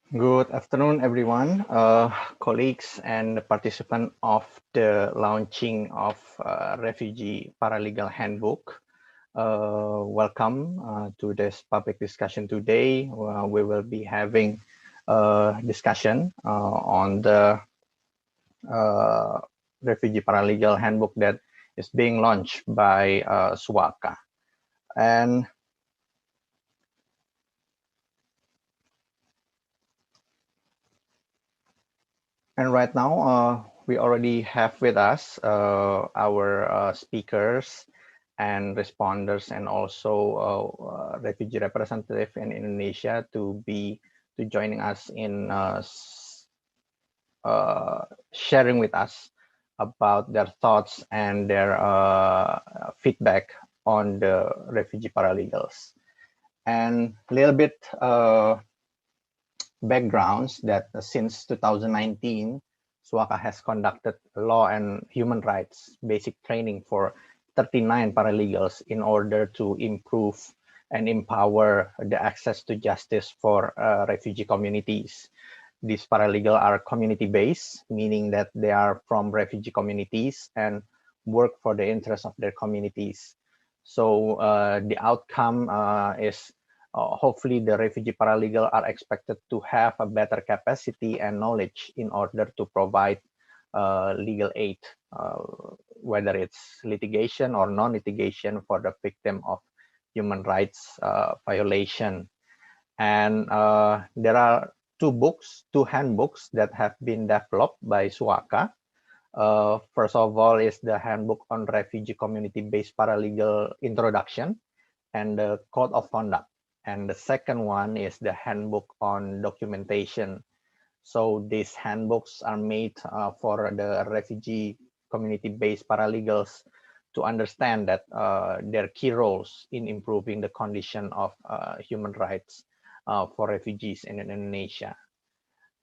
Good afternoon, everyone, colleagues and participants of the launching of Refugee Paralegal Handbook. Welcome to this public discussion today. We will be having a discussion on the Refugee Paralegal Handbook that is being launched by SWACA. And right now, we already have with us our speakers and responders, and also refugee representative in Indonesia to joining us in sharing with us about their thoughts and their feedback on the refugee paralegals. And a little bit backgrounds that since 2019, SWACA has conducted law and human rights basic training for 39 paralegals in order to improve and empower the access to justice for refugee communities. These paralegals are community-based, meaning that they are from refugee communities and work for the interests of their communities. So the outcome is hopefully the refugee paralegal are expected to have a better capacity and knowledge in order to provide legal aid, whether it's litigation or non-litigation for the victim of human rights violation. And there are two handbooks that have been developed by SWACA. First of all is the Handbook on Refugee Community-Based Paralegal Introduction and the Code of Conduct. And the second one is the Handbook on Documentation. So these handbooks are made for the refugee community-based paralegals to understand that their key roles in improving the condition of human rights for refugees in Indonesia.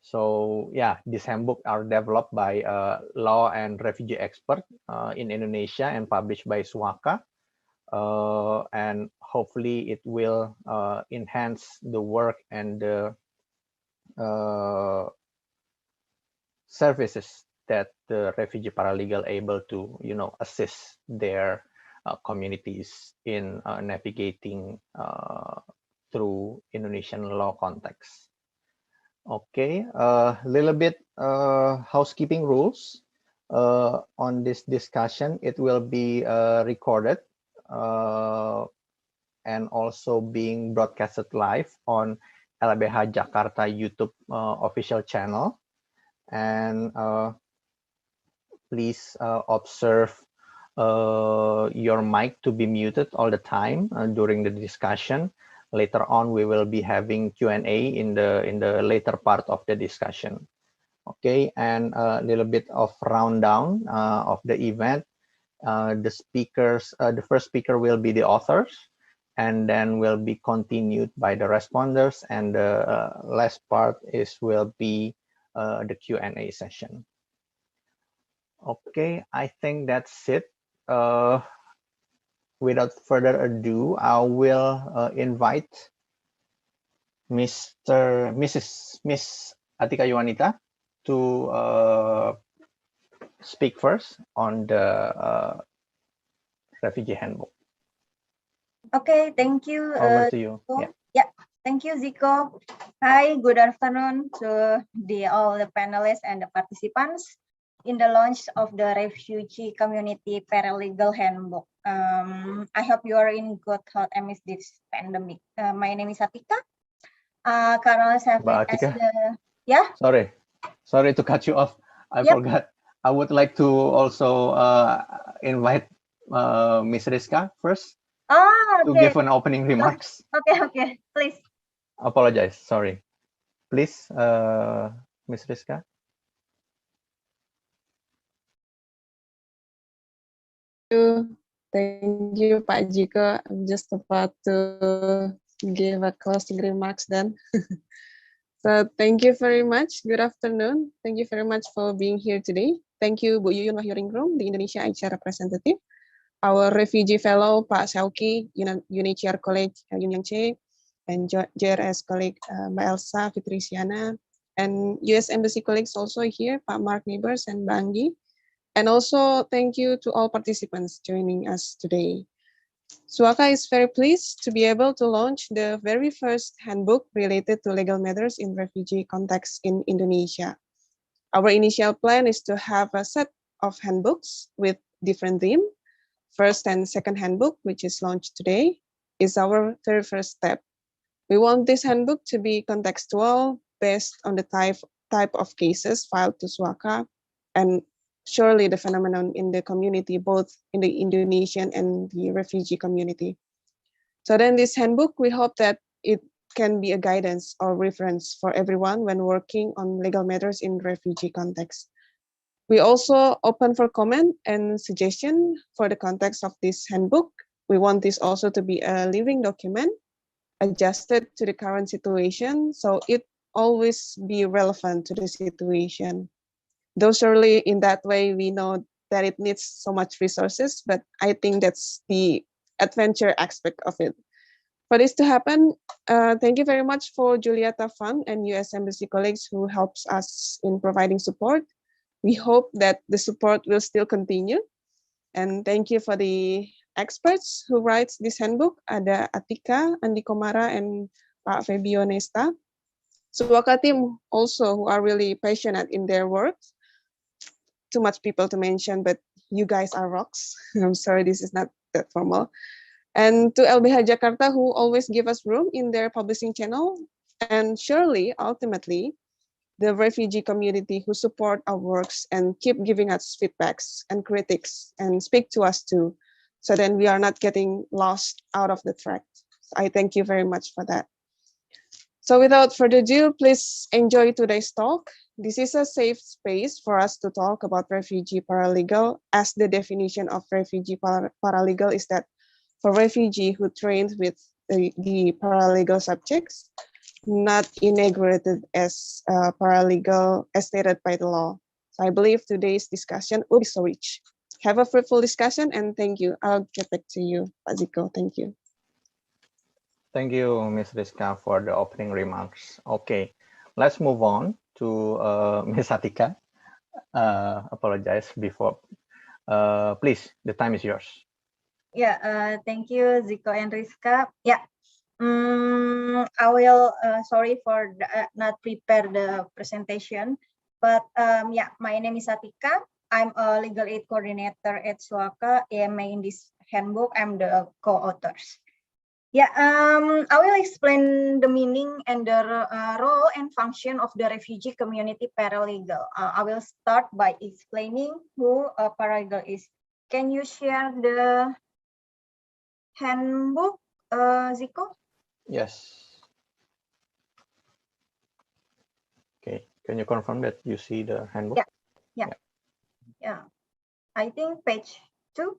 So yeah, these handbooks are developed by law and refugee expert in Indonesia and published by SWACA. And hopefully it will enhance the work and the services that the refugee paralegal able to, assist their communities in navigating through Indonesian law context. Okay, a little bit housekeeping rules on this discussion. It will be recorded and also being broadcasted live on LBH Jakarta YouTube official channel. And please observe your mic to be muted all the time during the discussion. Later on, we will be having Q&A in the later part of the discussion. Okay, and a little bit of rundown of the event. The first speaker will be the authors, and then will be continued by the responders, and the last part will be the Q&A session. Okay, I think that's it. Without further ado, I will invite Miss Atika Yuanita to speak first on the refugee handbook. Okay, thank you. Over to you. Yeah, thank you, Zico. Hi, good afternoon to all the panelists and the participants in the launch of the Refugee Community Paralegal Handbook. I hope you are in good health amidst this pandemic. My name is Atika. Currently serving as the Sorry to cut you off. I forgot. I would like to also invite Miss Rizka first to give an opening remarks. Okay, please. Apologize. Sorry. Please, Miss Rizka. Thank you, Pak Jiko. I'm just about to give a closing remarks then. So thank you very much. Good afternoon. Thank you very much for being here today. Thank you, Bu Yuyun Wahyuringrum, the Indonesia HR representative, our refugee fellow, Pak Sauki, UNHCR College, Yunyang Che, and JRS colleague Mbak Elsa Fitrisiana, and US Embassy colleagues also here, Pak Mark Neighbors and Bangi. And also thank you to all participants joining us today. Suaka is very pleased to be able to launch the very first handbook related to legal matters in refugee context in Indonesia. Our initial plan is to have a set of handbooks with different themes. First and second handbook, which is launched today, is our very first step. We want this handbook to be contextual, based on the type of cases filed to Suaka, and surely the phenomenon in the community, both in the Indonesian and the refugee community. So then this handbook, we hope that it can be a guidance or reference for everyone when working on legal matters in refugee context. We also open for comment and suggestion for the context of this handbook. We want this also to be a living document adjusted to the current situation, so it always be relevant to the situation. Though surely in that way, we know that it needs so much resources, but I think that's the adventure aspect of it. For this to happen, thank you very much for Julieta Fund and US Embassy colleagues who helps us in providing support. We hope that the support will still continue. And thank you for the experts who writes this handbook. Ada Atika, Andi Komara, and Pak Febio Nesta. Suaka team also who are really passionate in their work. Too much people to mention, but you guys are rocks. I'm sorry, this is not that formal. And to LBH Jakarta, who always give us room in their publishing channel. And surely, ultimately, the refugee community who support our works and keep giving us feedbacks and critics and speak to us too. So then we are not getting lost out of the track. So I thank you very much for that. So without further ado, please enjoy today's talk. This is a safe space for us to talk about refugee paralegal, as the definition of refugee paralegal is that for refugee who trained with the paralegal subjects, not integrated as paralegal as stated by the law. So I believe today's discussion will be so rich. Have a fruitful discussion and thank you. I'll get back to you, Pak Ziko. Thank you. Thank you, Ms. Rizka, for the opening remarks. Okay, let's move on to Ms. Atika. Apologize before. Please, the time is yours. Yeah, thank you, Ziko and Rizka. Yeah, I will, sorry for not prepare the presentation, but yeah, my name is Atika. I'm a legal aid coordinator at Suaka, EMA in this handbook. I'm the co-authors. Yeah, I will explain the meaning and the role and function of the refugee community paralegal. I will start by explaining who a paralegal is. Can you share the handbook, Ziko? Yes. Okay, can you confirm that you see the handbook? Yeah. I think page 2.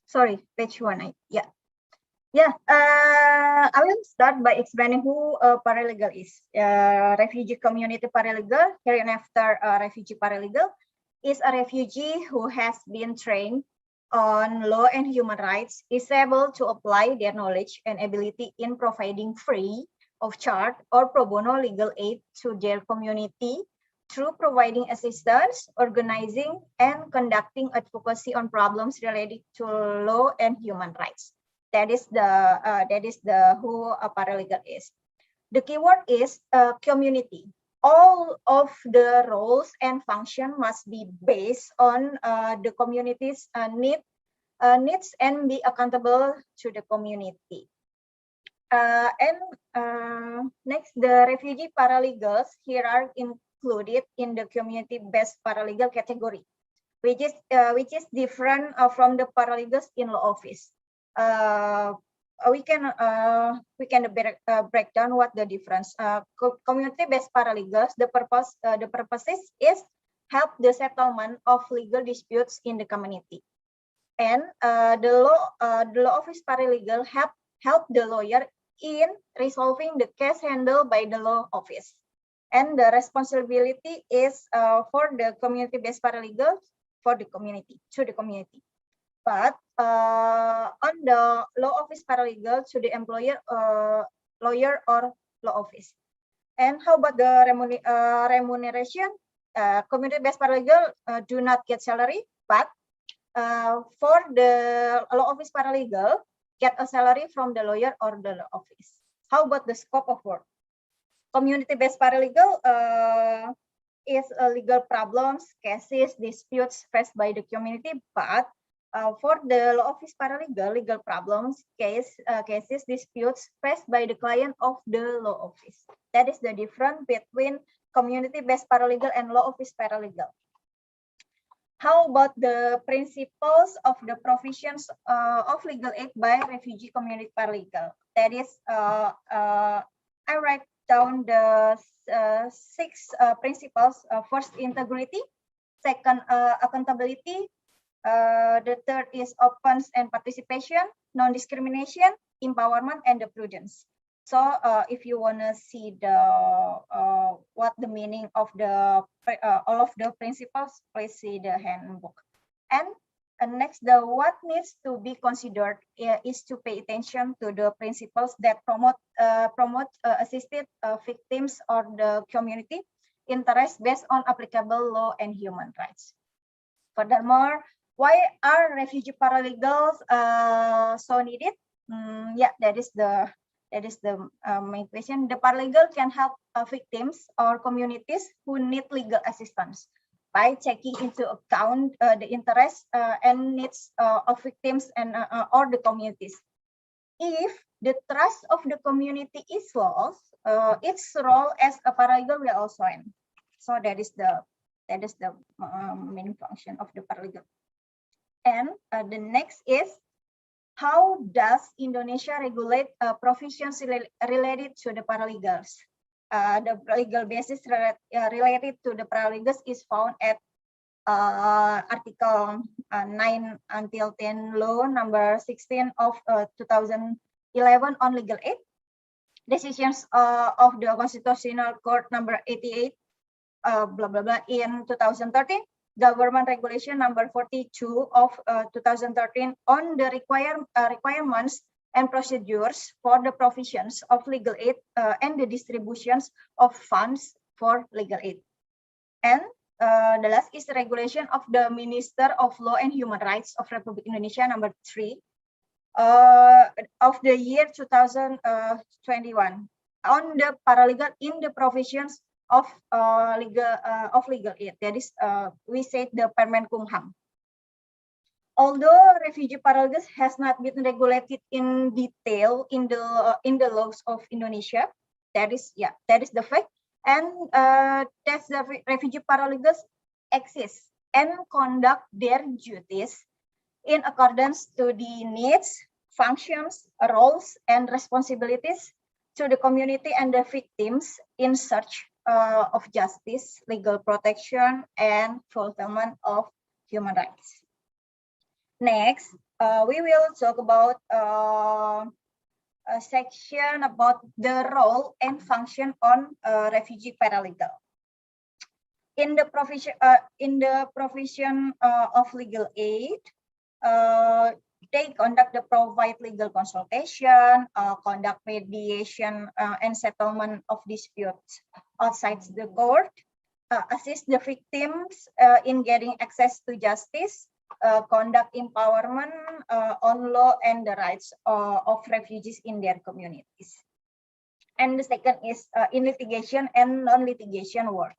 Sorry, page 1. I will start by explaining who a paralegal is. Refugee community paralegal, hereinafter refugee paralegal, is a refugee who has been trained on law and human rights, is able to apply their knowledge and ability in providing free of charge or pro bono legal aid to their community through providing assistance, organizing, and conducting advocacy on problems related to law and human rights. That is the who a paralegal is. The keyword is community. All of the roles and function must be based on the community's needs and be accountable to the community. Next, the refugee paralegals here are included in the community-based paralegal category, which is different from the paralegals in law office. We can break down what the difference. Community-based paralegals, the purpose is help the settlement of legal disputes in the community, and the law office paralegal help the lawyer in resolving the case handled by the law office. And the responsibility is for the community-based paralegal for the community, to the community. But on the law office paralegal to the employer, lawyer or law office. And how about the remuneration? Community-based paralegal do not get salary, but for the law office paralegal, get a salary from the lawyer or the law office. How about the scope of work? Community-based paralegal is legal problems, cases, disputes faced by the community, but for the law office paralegal, legal problems, cases, disputes faced by the client of the law office. That is the difference between community-based paralegal and law office paralegal. How about the principles of the provisions of legal aid by refugee community paralegal? That is, I write down the 6 principles. First, integrity. Second, accountability. The third is openness and participation, non-discrimination, empowerment, and the prudence. So if you want to see the what the meaning of the all of the principles, please see the handbook. And next, the what needs to be considered is to pay attention to the principles that promote assisted victims or the community interest based on applicable law and human rights. Furthermore, why are refugee paralegals so needed? Yeah, that is the main question. The paralegal can help victims or communities who need legal assistance by taking into account the interests and needs of victims and or the communities. If the trust of the community is lost, its role as a paralegal will also end. So that is the main function of the paralegal. And the next is, how does Indonesia regulate proficiency related to the paralegals? The legal basis related to the paralegals is found at Article 9 until 10 Law number 16 of 2011 on legal aid, decisions of the Constitutional Court number 88 blah blah blah in 2013. Government Regulation number 42 of 2013 on the requirements and procedures for the provisions of legal aid and the distributions of funds for legal aid. And the last is the regulation of the Minister of Law and Human Rights of Republic Indonesia number 3 of the year 2021 on the paralegal in the provisions of legal aid. That is, we said the Permenkumham. Although refugee paralegals has not been regulated in detail in the laws of Indonesia, that is the fact, and that's the refugee paralegals exist and conduct their duties in accordance to the needs, functions, roles, and responsibilities to the community and the victims in search of justice, legal protection, and fulfillment of human rights. Next, we will talk about a section about the role and function on refugee paralegal. In the provision of legal aid, they provide legal consultation, conduct mediation and settlement of disputes outside the court, assist the victims in getting access to justice, conduct empowerment on law and the rights of refugees in their communities. And the second is in litigation and non-litigation work.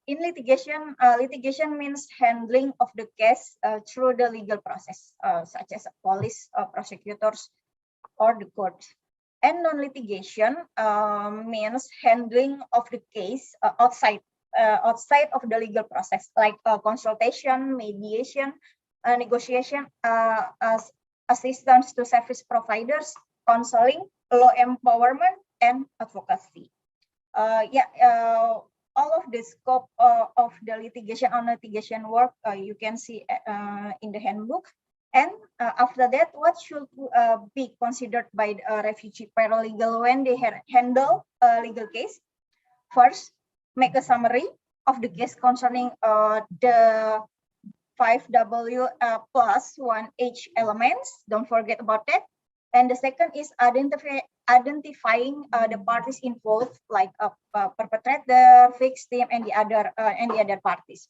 In litigation, litigation means handling of the case through the legal process, such as police, prosecutors, or the court. And non-litigation means handling of the case outside of the legal process, like consultation, mediation, negotiation, assistance to service providers, counseling, law empowerment, and advocacy. All of the scope of the litigation on litigation work you can see in the handbook. And after that, what should be considered by the refugee paralegal when they handle a legal case? First, make a summary of the case concerning the 5W plus 1H elements. Don't forget about that. And the second is identifying the parties involved, like a perpetrator, victim, and the other parties.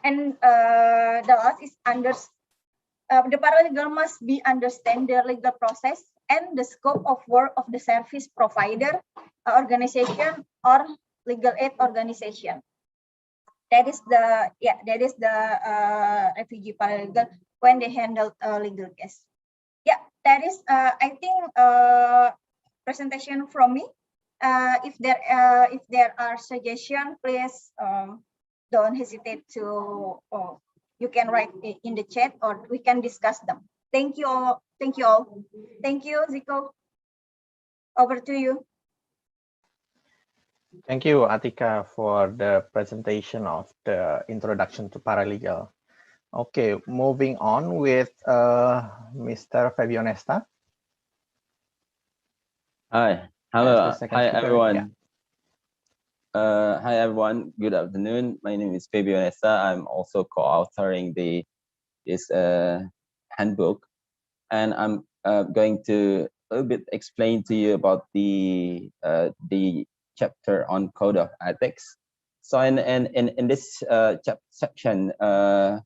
And the last is the paralegal must be understand the legal process and the scope of work of the service provider, organization, or legal aid organization. That is the refugee paralegal when they handle a legal case. Yeah, that is I think presentation from me. If there are suggestions, please don't hesitate to you can write in the chat or we can discuss them. Thank you all. Thank you all. Thank you, Zico. Over to you. Thank you, Atika, for the presentation of the introduction to paralegal. Okay, moving on with Mr. Fabionesta. Hi, hello, hi everyone. Yeah. Hi everyone. Good afternoon. My name is Fabionesta. I'm also co-authoring this handbook, and I'm going to a little bit explain to you about the chapter on code of ethics. So in this section, so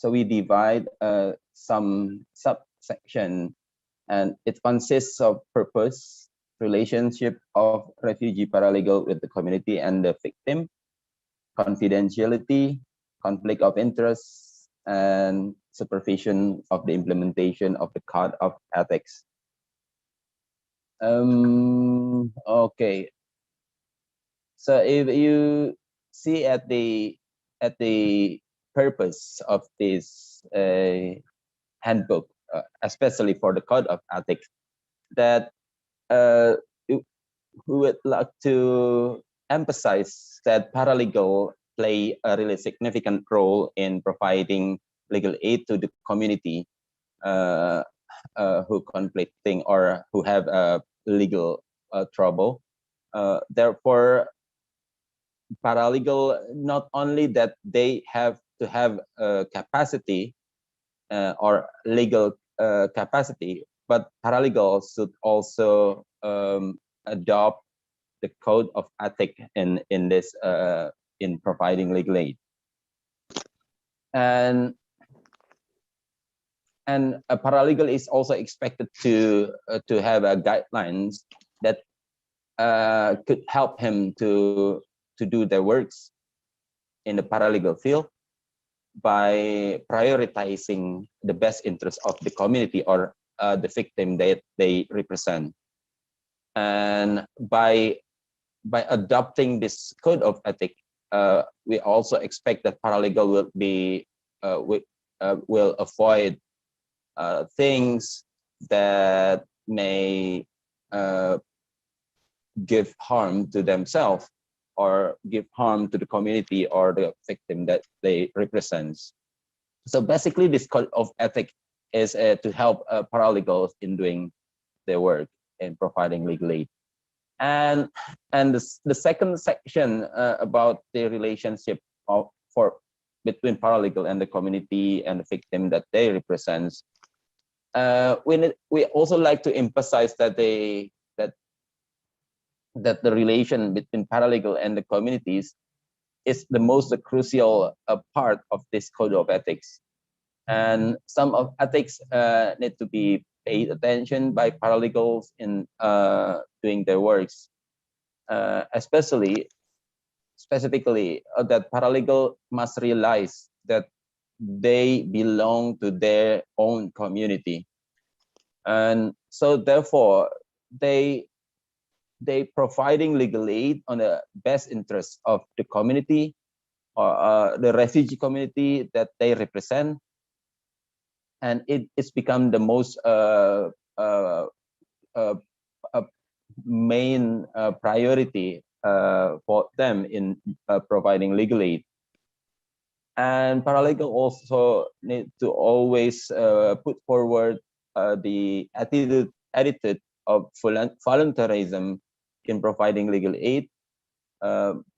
we divide some subsection, and it consists of purpose, relationship of refugee paralegal with the community and the victim, confidentiality, conflict of interest, and supervision of the implementation of the code of ethics. Okay. So if you see at the purpose of this handbook, especially for the code of ethics, that we would like to emphasize that paralegal play a really significant role in providing legal aid to the community who conflicting or who have legal trouble. Therefore, paralegal, not only that they have to have capacity or legal capacity, but paralegals should also adopt the code of ethics in this in providing legal aid. And a paralegal is also expected to have guidelines that could help him to do their works in the paralegal field by prioritizing the best interest of the community or the victim that they represent. And by adopting this code of ethics, we also expect that paralegal will be will avoid things that may give harm to themselves or give harm to the community or the victim that they represent. So basically, this code of ethics is to help paralegals in doing their work in providing legal aid. And the second section about the relationship between paralegal and the community and the victim that they represent. We also like to emphasize that that the relation between paralegal and the communities is the most crucial part of this code of ethics. And some of ethics need to be paid attention by paralegals in doing their works, specifically that paralegal must realize that they belong to their own community, and so therefore they providing legal aid on the best interest of the community or the refugee community that they represent, and it's become the most main priority for them in providing legal aid. And paralegal also need to always put forward the attitude of voluntarism in providing legal aid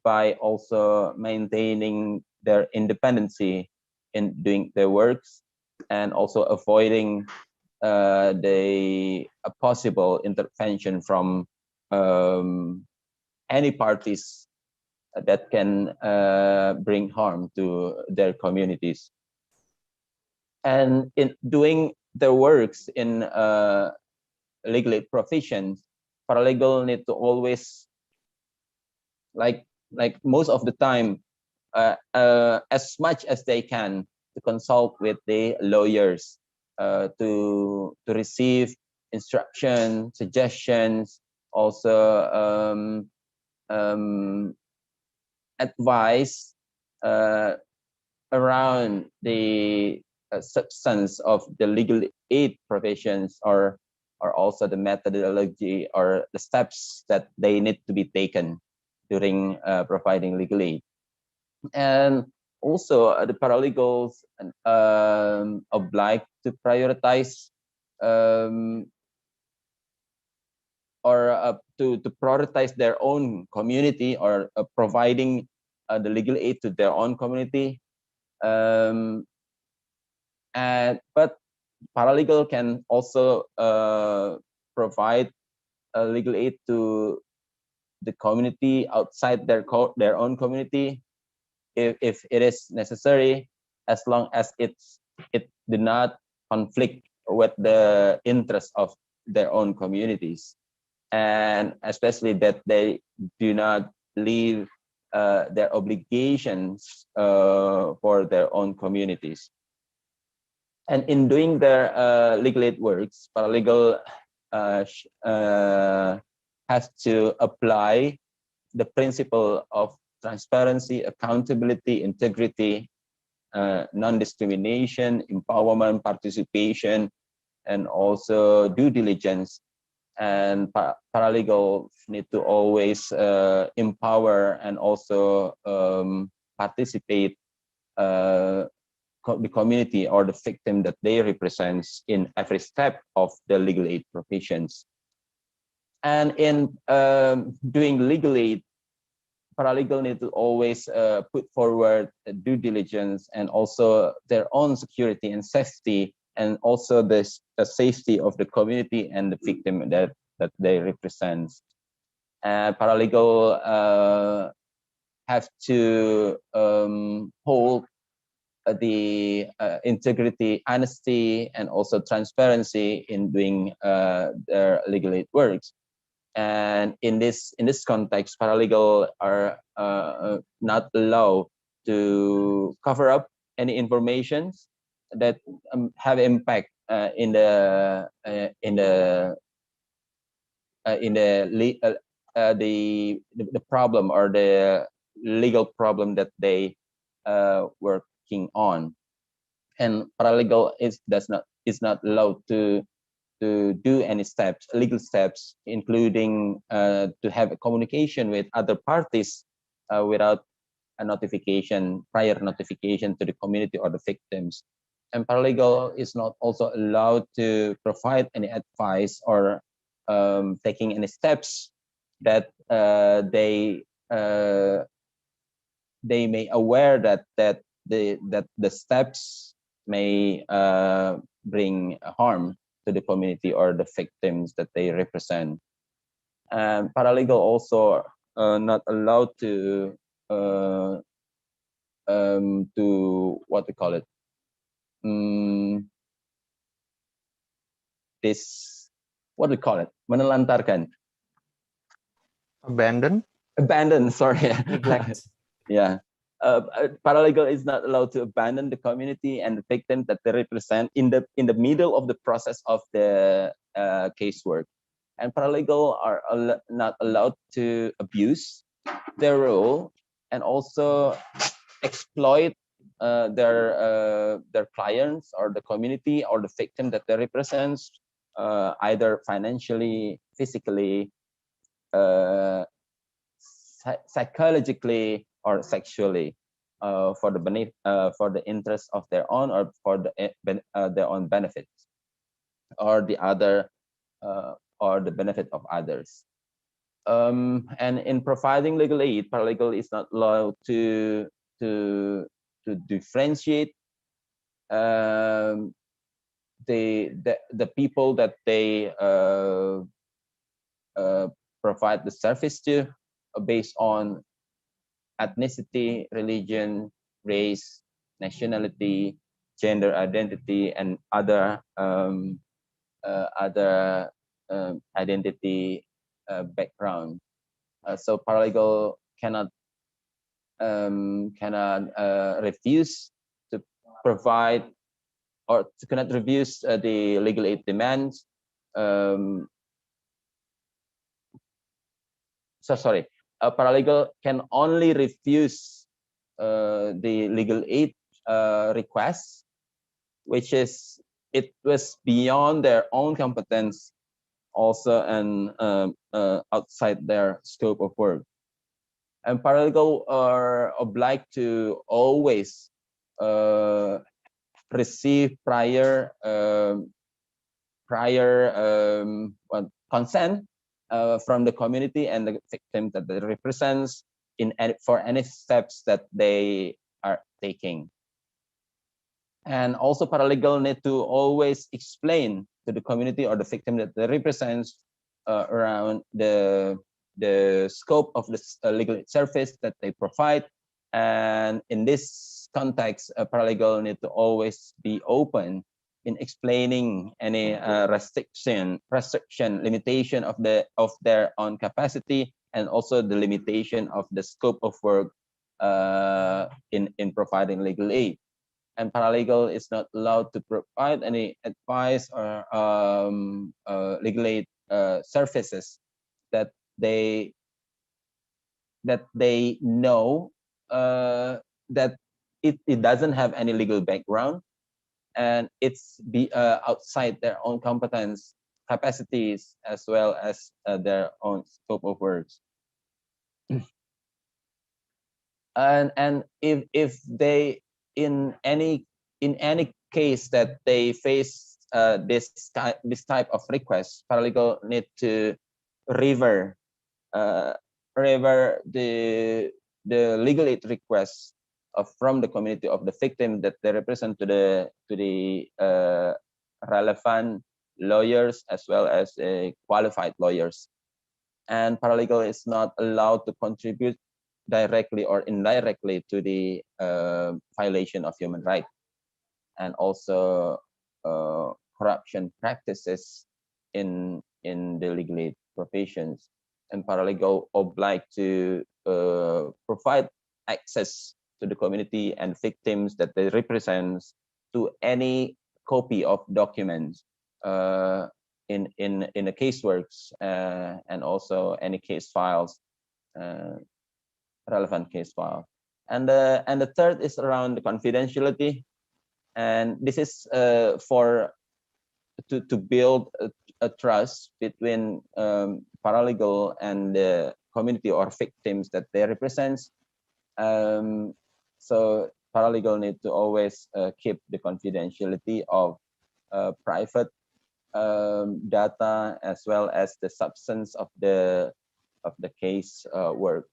by also maintaining their independency in doing their works, and also avoiding the possible intervention from any parties that can bring harm to their communities. And in doing their works in legal aid professions, paralegal need to always, like most of the time, as much as they can, to consult with the lawyers, to receive instruction, suggestions, also advice around the substance of the legal aid professions, or also the methodology or the steps that they need to be taken during providing legal aid. And also the paralegals obliged to prioritize or to prioritize their own community, or providing the legal aid to their own community. But paralegal can also provide legal aid to the community outside their own community, if it is necessary, as long as it did not conflict with the interests of their own communities, and especially that they do not leave their obligations for their own communities. And in doing their legal aid works, paralegal has to apply the principle of transparency, accountability, integrity, non-discrimination, empowerment, participation, and also due diligence. And paralegals need to always empower and also participate the community or the victim that they represent in every step of the legal aid professions. And in doing legal aid, paralegal need to always put forward due diligence and also their own security and safety, and also the safety of the community and the victim that they represent. And paralegal have to hold the integrity, honesty, and also transparency in doing their legal aid works. And in this context, paralegal are not allowed to cover up any information that have impact in the problem or the legal problem that they working on. And paralegal is not allowed to do any legal steps, including to have a communication with other parties without a prior notification to the community or the victims. And paralegal is not also allowed to provide any advice or taking any steps that they may aware that the steps may bring harm to the community or the victims that they represent. And paralegal also not allowed to what we call it, menelantarkan, abandon, sorry, Neglect. Yeah. Paralegal is not allowed to abandon the community and the victim that they represent in the middle of the process of the casework. And paralegal are not allowed to abuse their role and also exploit their clients or the community or the victim that they represent, either financially, physically, psychologically, or sexually, for the interest of their own or for their own benefits, or the benefit of others. And in providing legal aid, paralegal is not allowed to differentiate the people that they provide the service to based on ethnicity, religion, race, nationality, gender identity, and other identity background. So paralegal cannot refuse to provide or cannot refuse the legal aid demands. Sorry, a paralegal can only refuse the legal aid requests, which is it was beyond their own competence, also and outside their scope of work. And paralegal are obliged to always receive prior consent from the community and the victim that they represents for any steps that they are taking. And also paralegal need to always explain to the community or the victim that they represents around the scope of the legal service that they provide. And in this context, a paralegal need to always be open in explaining any restriction, limitation of their own capacity, and also the limitation of the scope of work in providing legal aid. And paralegal is not allowed to provide any advice or legal aid services that they know that it doesn't have any legal background, and it's outside their own competence, capacities, as well as their own scope of works. And if they in any case that they face this type of request, paralegal need to revert the legal aid request from the community of the victim that they represent to the relevant lawyers as well as qualified lawyers. And paralegal is not allowed to contribute directly or indirectly to the violation of human rights, and also corruption practices in the legal aid professions. And paralegal obliged to provide access to the community and victims that they represent to any copy of documents in the caseworks and also any case files, relevant case file. And the third is around the confidentiality, and this is for to build a trust between paralegal and the community or victims that they represent. So paralegal need to always keep the confidentiality of private data as well as the substance of the case work.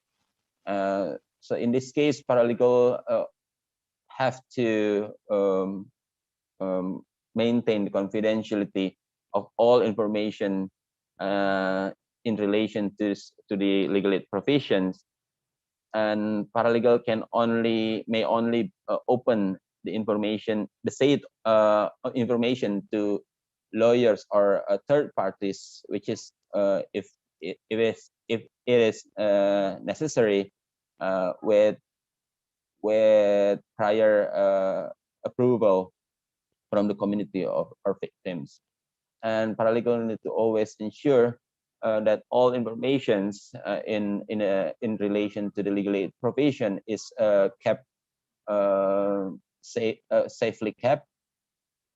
So in this case, paralegal have to maintain the confidentiality of all information in relation to the legal aid professions, and paralegal may only open the information, information to lawyers or third parties, which is if it is necessary with prior approval from the community of our victims. And paralegal need to always ensure that all informations in relation to the legal aid profession is kept safely kept,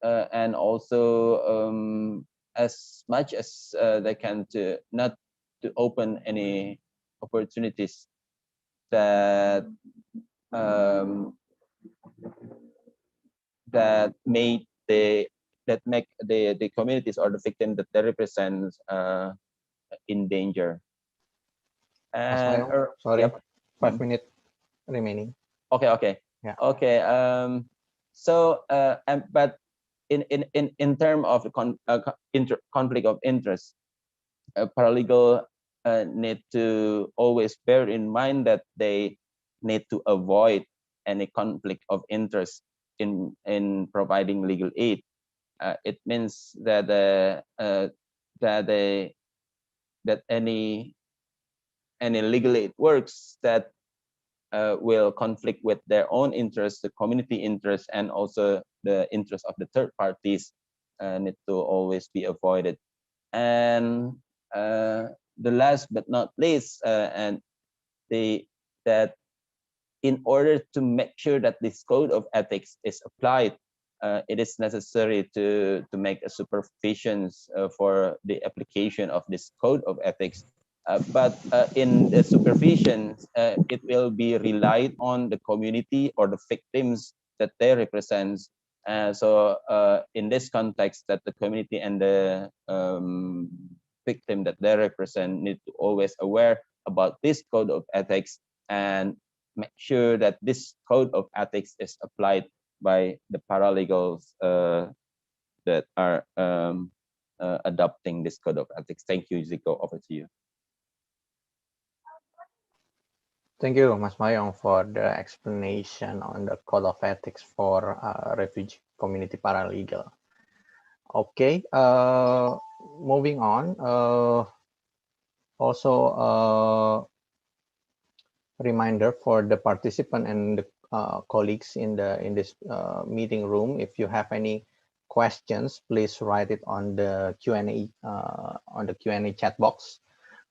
and also as much as they can to not to open any opportunities that make the communities or the victim that they represent in danger. And sorry, yep. 5 minutes remaining. Okay. Yeah. Okay. But in terms of the conflict of interest, a paralegal need to always bear in mind that they need to avoid any conflict of interest in providing legal aid. It means that that any legal aid works that will conflict with their own interests, the community interests, and also the interests of the third parties need to always be avoided. And the last but not least, that in order to make sure that this code of ethics is applied, it is necessary to make a supervision for the application of this code of ethics. But in the supervision, it will be relied on the community or the victims that they represent. So in this context, that the community and the victim that they represent need to always aware about this code of ethics and make sure that this code of ethics is applied by the paralegals that are adopting this code of ethics. Thank you, Zico. Over to you. Thank you, Mas Mayong, for the explanation on the code of ethics for refugee community paralegal. Okay, moving on. Also, reminder for the participant and the colleagues in this meeting room. If you have any questions, please write it on the Q&A chat box.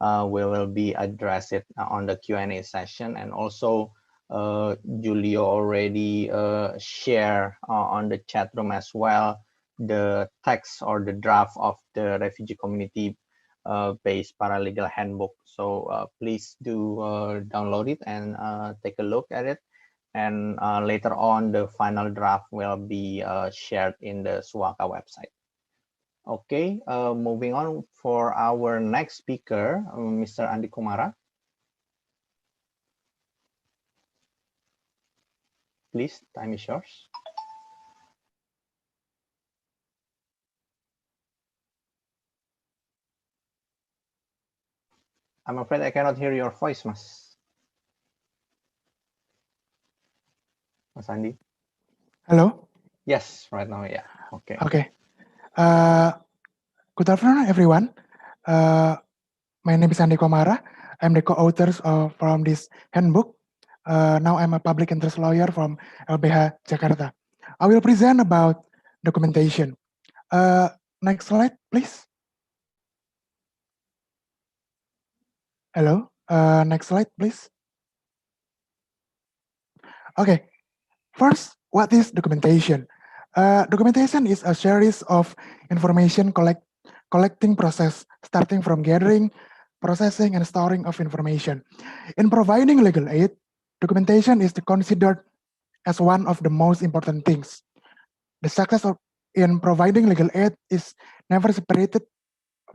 We will be address it on the Q&A session. And also, Julio already share on the chat room as well the text or the draft of the refugee community based paralegal handbook. So please do download it and take a look at it. And later on, the final draft will be shared in the SWACA website. Okay, moving on for our next speaker, Mr. Andi Kumara. Please, time is yours. I'm afraid I cannot hear your voice, Mas Andi. Hello? Yes, right now, yeah. Okay. Okay. Good afternoon, everyone. My name is Andi Komara. I'm the co-author from this handbook. Now I'm a public interest lawyer from LBH Jakarta. I will present about documentation. Next slide, please. Hello. Next slide, please. Okay. First, what is documentation? Documentation is a series of information collecting process, starting from gathering, processing, and storing of information. In providing legal aid, documentation is considered as one of the most important things. The success in providing legal aid is never separated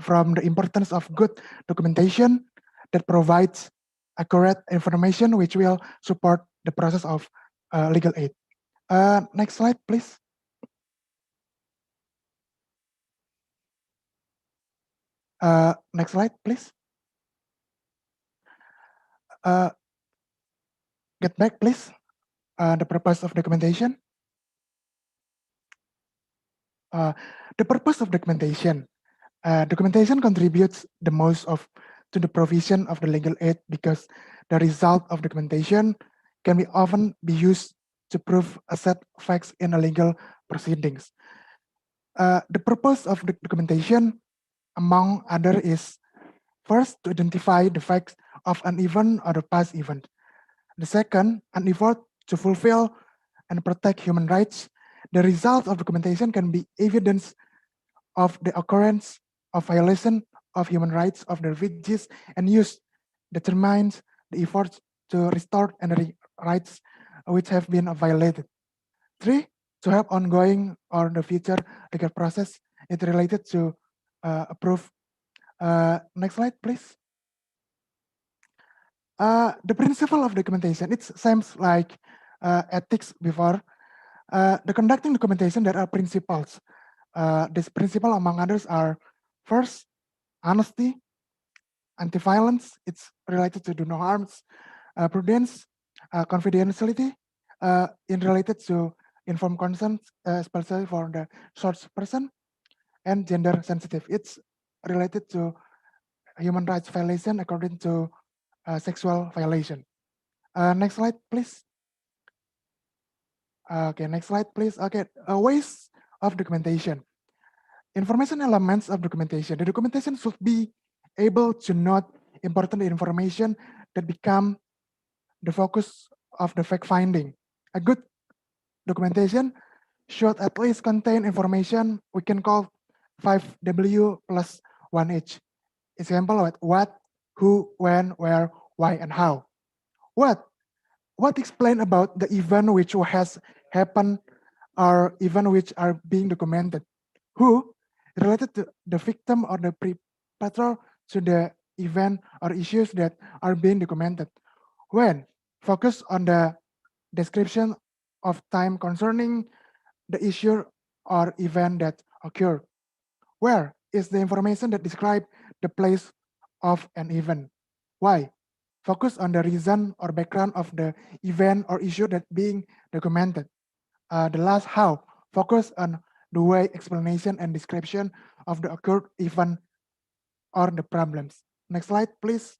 from the importance of good documentation that provides accurate information which will support the process of legal aid. Next slide, please. Next slide, please. Get back, please. The purpose of documentation. The purpose of documentation. Documentation contributes the most to the provision of the legal aid because the result of documentation can often be used to prove a set of facts in a legal proceedings. The purpose of the documentation, among other, is first to identify the facts of an event or the past event. The second, an effort to fulfill and protect human rights. The result of documentation can be evidence of the occurrence of violation of human rights of the refugees and use determines the efforts to restore any rights which have been violated. 3, to help ongoing or the future legal process is related to approve. Next slide, please. The principle of documentation, it seems like ethics before. The conducting documentation, there are principles. This principle, among others, are first, honesty, anti-violence, it's related to do no harms, prudence, confidentiality, in related to informed consent, especially for the source person, and gender sensitive. It's related to human rights violation according to sexual violation. Next slide, please. Okay, next slide, please. Okay, ways of documentation. Information elements of documentation. The documentation should be able to note important information that become the focus of the fact finding. A good documentation should at least contain information we can call 5W plus 1H. Example, what, who, when, where, why, and how. What explain about the event which has happened or event which are being documented. Who, related to the victim or the perpetrator to the event or issues that are being documented. When, focus on the description of time concerning the issue or event that occurred. Where is the information that describe the place of an event? Why? Focus on the reason or background of the event or issue that being documented. The last, how? Focus on the way, explanation, and description of the occurred event or the problems. Next slide, please.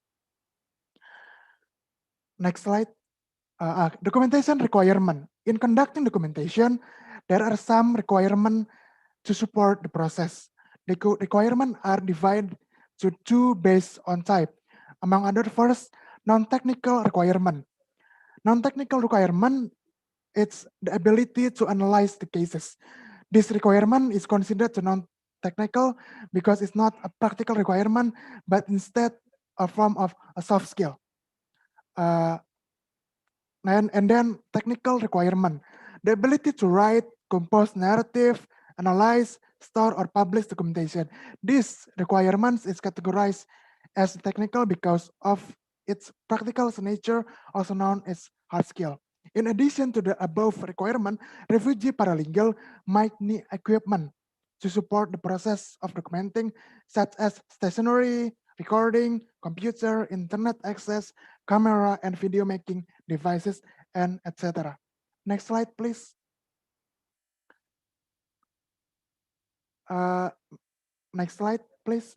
Next slide. Documentation requirement. In conducting documentation, there are some requirements to support the process. The requirements are divided to two based on type. Among other, first, non-technical requirement. Non-technical requirement, it's the ability to analyze the cases. This requirement is considered to non-technical because it's not a practical requirement, but instead a form of a soft skill. And then technical requirement, the ability to write, compose narrative, analyze, store, or publish documentation. This requirements is categorized as technical because of its practical nature, also known as hard skill. In addition to the above requirement, refugee paralegal might need equipment to support the process of documenting, such as stationery, recording, computer, internet access, camera, and video making devices, and etc. Next slide, please. Next slide, please.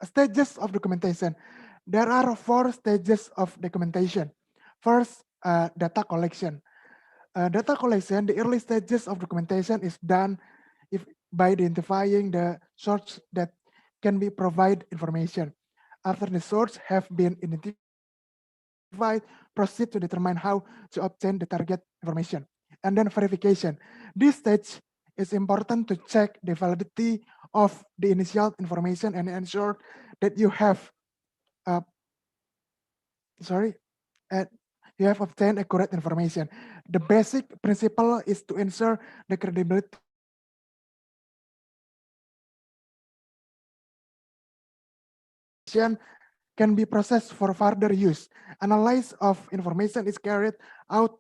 Stages of documentation. There are 4 stages of documentation. First, data collection. Data collection, the early stages of documentation is done by identifying the source that can be provide information. After the source have been identified, proceed to determine how to obtain the target information. And then verification. This stage is important to check the validity of the initial information and ensure that you have you have obtained accurate information. The basic principle is to ensure the credibility can be processed for further use. Analysis of information is carried out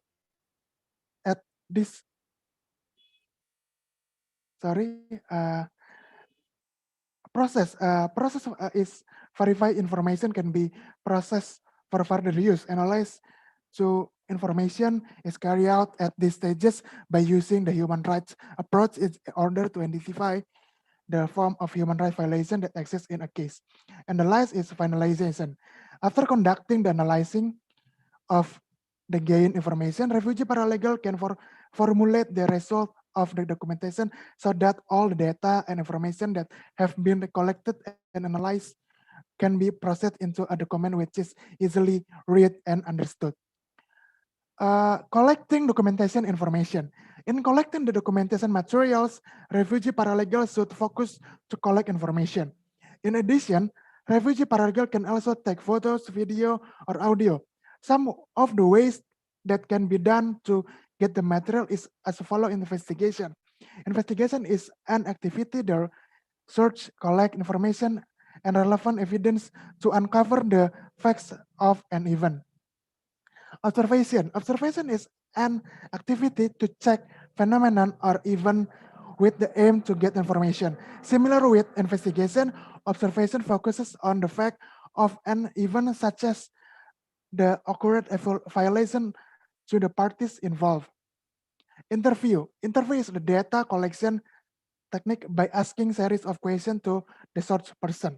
at this process is verified information can be processed for further use. Analysis to information is carried out at these stages by using the human rights approach in order to identify the form of human rights violation that exists in a case. And the last is finalization. After conducting the analyzing of the gained information, refugee paralegal can formulate the result of the documentation so that all the data and information that have been collected and analyzed can be processed into a document which is easily read and understood. Collecting documentation information. In collecting the documentation materials, refugee paralegal should focus to collect information. In addition, refugee paralegal can also take photos, video, or audio. Some of the ways that can be done to get the material is as follow investigation. Investigation is an activity that search, collect information, and relevant evidence to uncover the facts of an event. Observation. Observation is an activity to check phenomenon or even with the aim to get information. Similar with investigation, observation focuses on the fact of an event such as the occurred violation to the parties involved. Interview. Interview is the data collection technique by asking series of questions to the search person.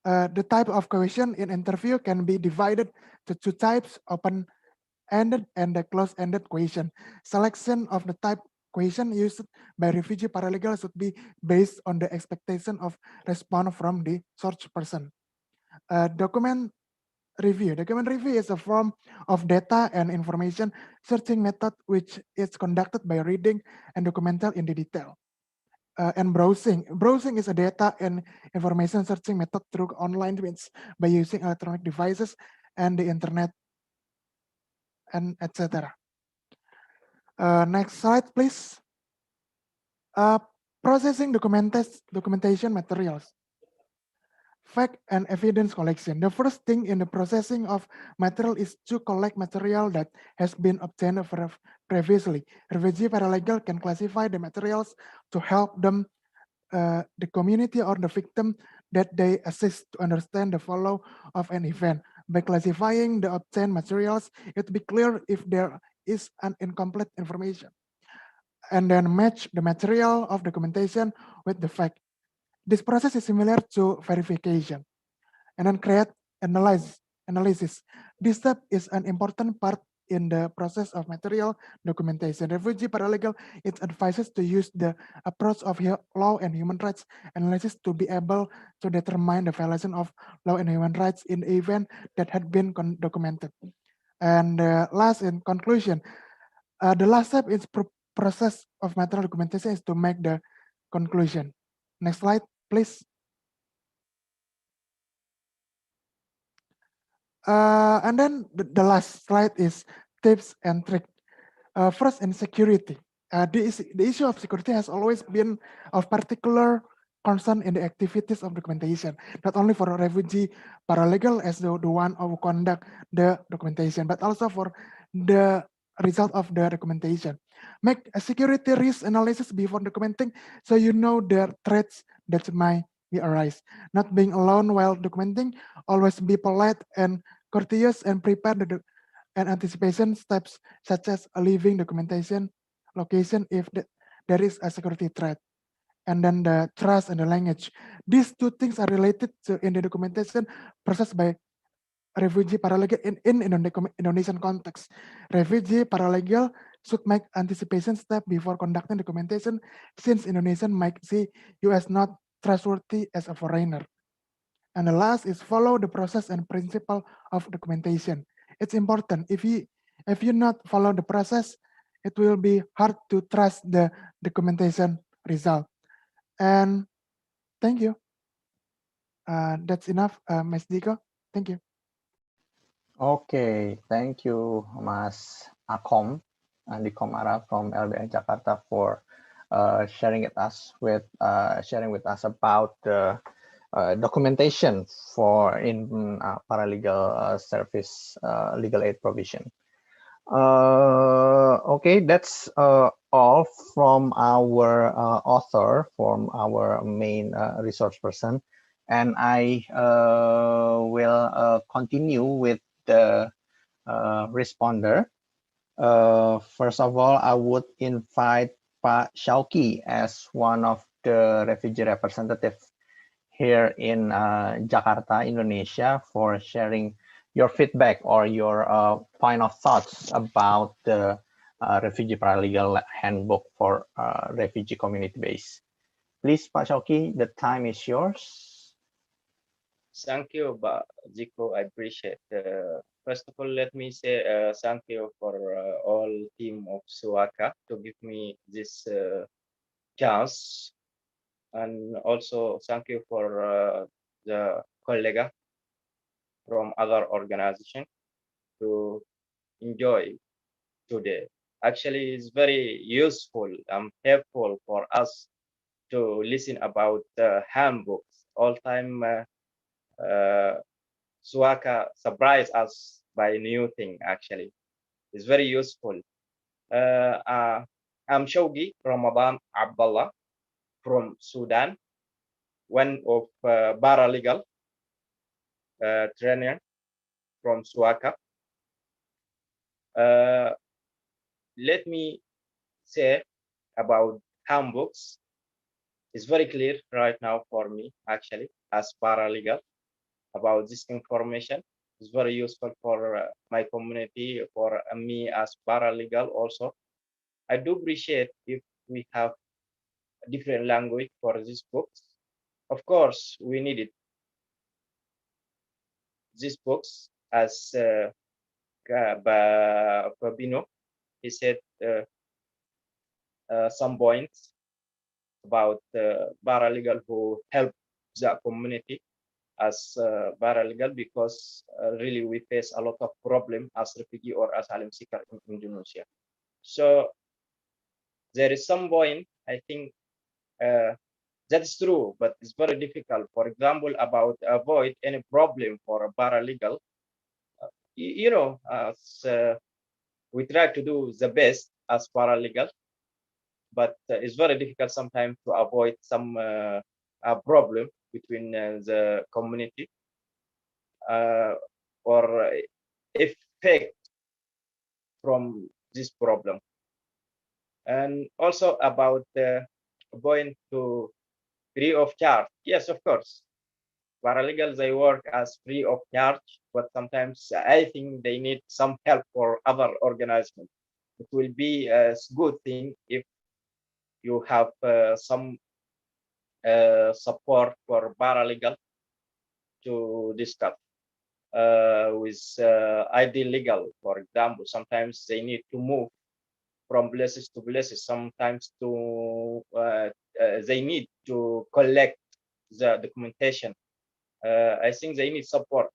The type of question in interview can be divided to two types: open-ended and the closed-ended question. Selection of the type question used by refugee paralegal should be based on the expectation of response from the search person. Document review. Document review is a form of data and information searching method which is conducted by reading and documental in the detail. And browsing. Browsing is a data and information searching method through online means by using electronic devices and the internet and etc. Next slide, please. Processing documentation materials. Fact and evidence collection. The first thing in the processing of material is to collect material that has been obtained previously. Refugee paralegal can classify the materials to help them, the community or the victim that they assist to understand the follow of an event. By classifying the obtained materials, it will be clear if there is an incomplete information. And then match the material of documentation with the fact. This process is similar to verification. And then create analysis. This step is an important part in the process of material documentation. Refugee paralegal, it advises to use the approach of law and human rights analysis to be able to determine the violation of law and human rights in the event that had been documented. And last, in conclusion, the last step is process of material documentation is to make the conclusion. Next slide, please. And then the last slide is tips and tricks. First, in security. The issue of security has always been of particular concern in the activities of documentation, not only for a refugee paralegal as the one who conduct the documentation, but also for the result of the documentation. Make a security risk analysis before documenting so you know the threats that might be arise. Not being alone while documenting, always be polite and courteous and prepare and anticipation steps such as leaving documentation location if there is a security threat. And then the trust and the language. These two things are related to in the documentation process by refugee paralegal in Indonesian context. Refugee paralegal should make anticipation step before conducting documentation since Indonesian might see you as not trustworthy as a foreigner. And the last is follow the process and principle of documentation. It's important. If you not follow the process, it will be hard to trust the documentation result. And thank you. That's enough, Ms. Diko. Thank you. Okay, thank you, Mas Akom and Dikomara from LBN Jakarta for sharing with us about the documentation for in paralegal service legal aid provision. Okay, that's all from our author, from our main resource person, and I will continue with the responder. First of all, I would invite Pak Shauki as one of the refugee representatives here in Jakarta, Indonesia, for sharing your feedback or your final thoughts about the Refugee Paralegal Handbook for refugee community base. Please, Pak Shauki, the time is yours. Thank you, Ziko. I appreciate. First of all, let me say thank you for all team of Suaka to give me this chance, and also thank you for the colleague from other organization to enjoy today. Actually, it's very useful and helpful for us to listen about handbooks. All time Suaka surprised us by new thing. Actually, it's very useful. I'm Shawgi Ramadan Abdullah from Sudan, one of paralegal trainer from Suaka. Let me say about handbooks. It's very clear right now for me, actually, as paralegal, about this information. It's very useful for my community, for me as paralegal also. I do appreciate if we have a different language for these books. Of course, we need it. These books, as Fabino, he said some points about paralegal who help the community as paralegal, because really we face a lot of problem as refugee or asylum seeker in Indonesia. So there is some point, I think that's true, but it's very difficult. For example, about avoid any problem for a paralegal, you know, as we try to do the best as paralegal, but it's very difficult sometimes to avoid some problem between the community or effect from this problem. And also about going to free of charge. Yes, of course. Paralegals, they work as free of charge, but sometimes I think they need some help for other organizations. It will be a good thing if you have some support for paralegal to discuss with ID legal, for example. Sometimes they need to move from places to places. Sometimes to they need to collect the documentation. I think they need support.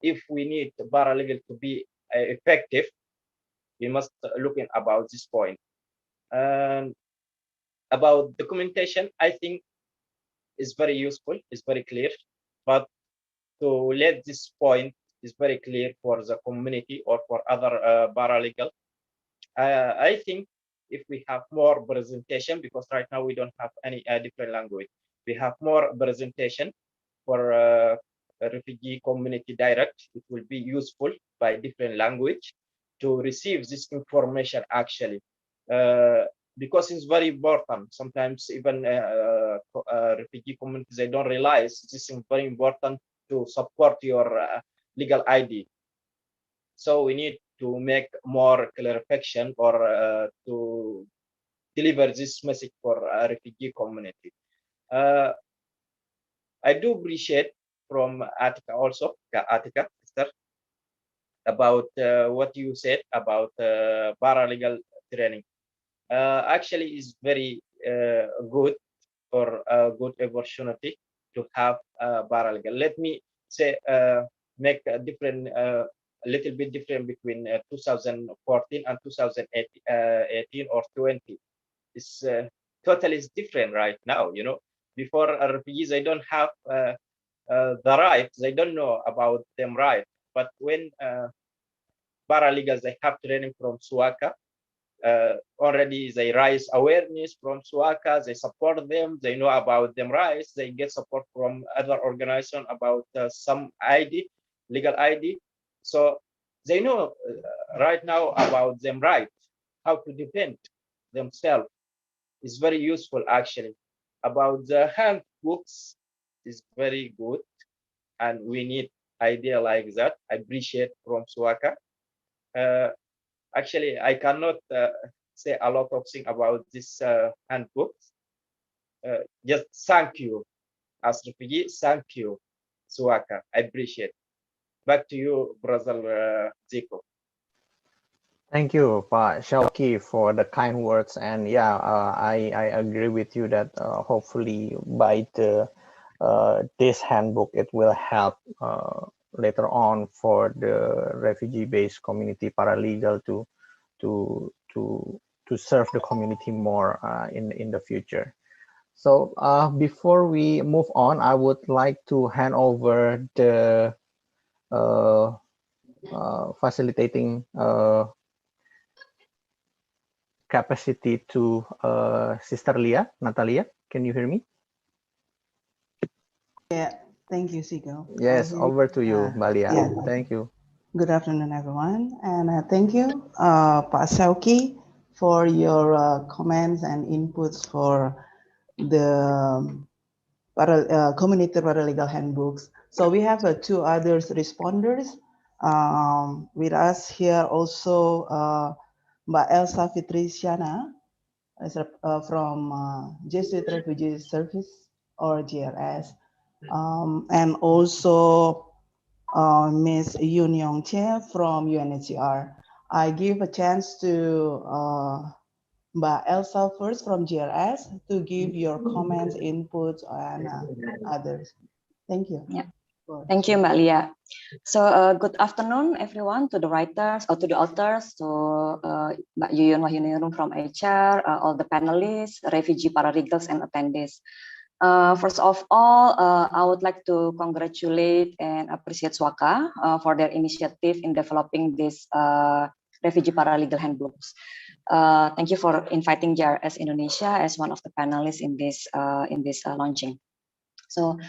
If we need the paralegal to be effective, we must look in about this point. And about documentation, I think is very useful, is very clear, but to let this point is very clear for the community or for other paralegal. I think if we have more presentation, because right now we don't have any different language, we have more presentation for refugee community direct, it will be useful by different language to receive this information actually. Because it's very important. Sometimes even refugee communities, they don't realize this is very important to support your legal ID. So we need to make more clarification or to deliver this message for refugee community. I do appreciate from Attica also, Attica, about what you said about paralegal training. Actually, is very good or a good opportunity to have paralegal. Let me say make a different, a little bit different between 2014 and 2018 or 20. It's totally different right now. You know, before refugees, they don't have the rights. They don't know about them right. But when paralegals, they have training from Suaka. Already they raise awareness from Suaka, they support them, they know about them rights, they get support from other organizations about some ID, legal ID. So they know right now about them rights, how to defend themselves. Is very useful actually. About the handbooks is very good, and we need idea like that. I appreciate from Suaka. Actually, I cannot say a lot of things about this handbook. Just thank you as refugee. Thank you, Suaka. I appreciate. Back to you, brother Zico. Thank you, Pak Shauki, for the kind words. And yeah, I agree with you that hopefully by this handbook, it will help later on for the refugee-based community paralegal to serve the community more in the future. So before we move on, I would like to hand over the facilitating capacity to Sister Natalia. Can you hear me? Yeah, thank you, Sigo. Yes, over to you, Balia. Yeah. Thank you. Good afternoon, everyone, and thank you, Pak Sauki, for your comments and inputs for the community paralegal handbooks. So we have two others responders with us here also, Mbak Elsa Fitriciana from Jesuit Refugee Service or GRS, and also Ms. Yoon Young Che from UNHCR. I give a chance to Mbak Elsa first from GRS to give your comments, inputs, and others. Thank you. Yeah. Thank you, Mbak Lia. So good afternoon, everyone, to the writers or to the authors, to Mbak Yuyun Wahyunirung from HR, all the panelists, refugee paralegals, and attendees. First of all, I would like to congratulate and appreciate SWAKA for their initiative in developing this refugee paralegal handbooks. Thank you for inviting JRS Indonesia as one of the panelists in this launching. So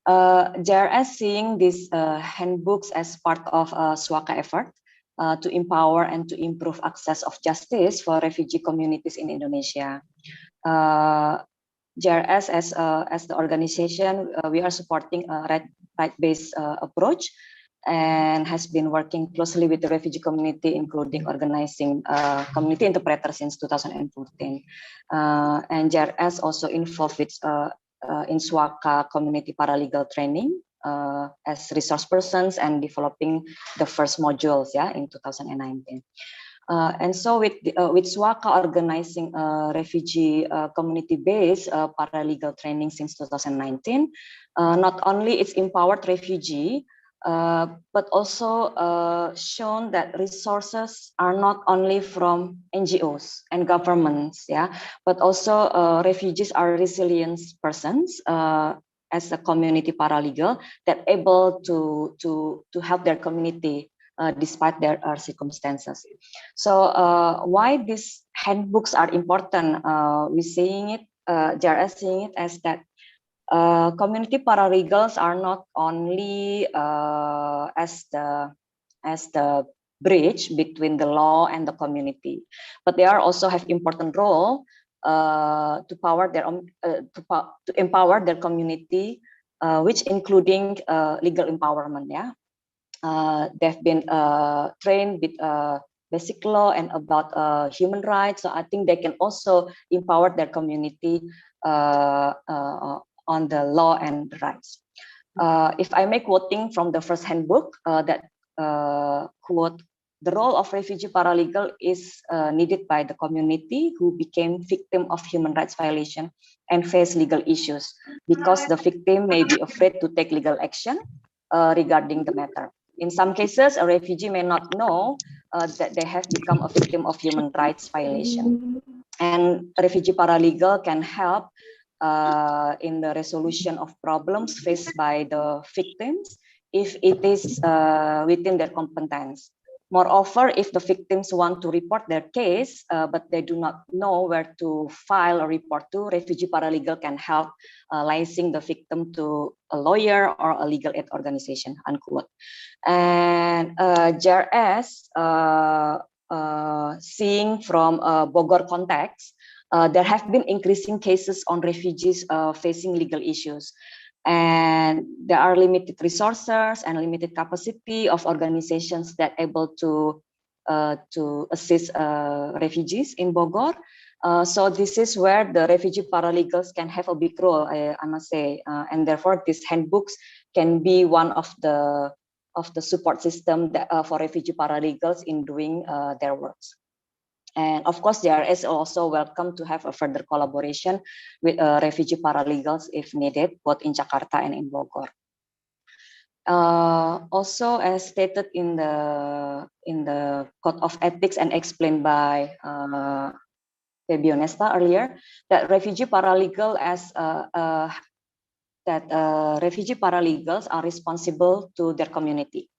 JRS seeing these handbooks as part of SWAKA effort to empower and to improve access of justice for refugee communities in Indonesia. JRS as the organization, we are supporting a right-based approach and has been working closely with the refugee community, including organizing community interpreters since 2014. And JRS also involved with in SWAKA community paralegal training as resource persons and developing the first modules in 2019. And so with SWAKA organizing refugee community-based paralegal training since 2019, not only it's empowered refugee, but also shown that resources are not only from NGOs and governments, but also refugees are resilient persons as a community paralegal that able to help their community despite their circumstances. So why these handbooks are important? We're seeing it, JRS seeing it as that community paralegals are not only as the bridge between the law and the community, but they are also have important role to empower their community, which including legal empowerment. They've been trained with basic law and about human rights. So I think they can also empower their community on the law and rights. If I make quoting from the first handbook, that quote, the role of refugee paralegal is needed by the community who became victim of human rights violation and face legal issues because the victim may be afraid to take legal action regarding the matter. In some cases, a refugee may not know that they have become a victim of human rights violation. And a refugee paralegal can help in the resolution of problems faced by the victims if it is within their competence. Moreover, if the victims want to report their case, but they do not know where to file a report to, refugee paralegal can help licensing the victim to a lawyer or a legal aid organization, unquote. And JRS, seeing from Bogor context, there have been increasing cases on refugees facing legal issues. And there are limited resources and limited capacity of organizations that able to assist refugees in Bogor. So this is where the refugee paralegals can have a big role, I must say, and therefore these handbooks can be one of the support system that, for refugee paralegals in doing their works. And of course, JRS also welcome to have a further collaboration with refugee paralegals if needed, both in Jakarta and in Bogor. Also, as stated in the Code of Ethics and explained by Febio Nesta earlier, that refugee paralegals are responsible to their community.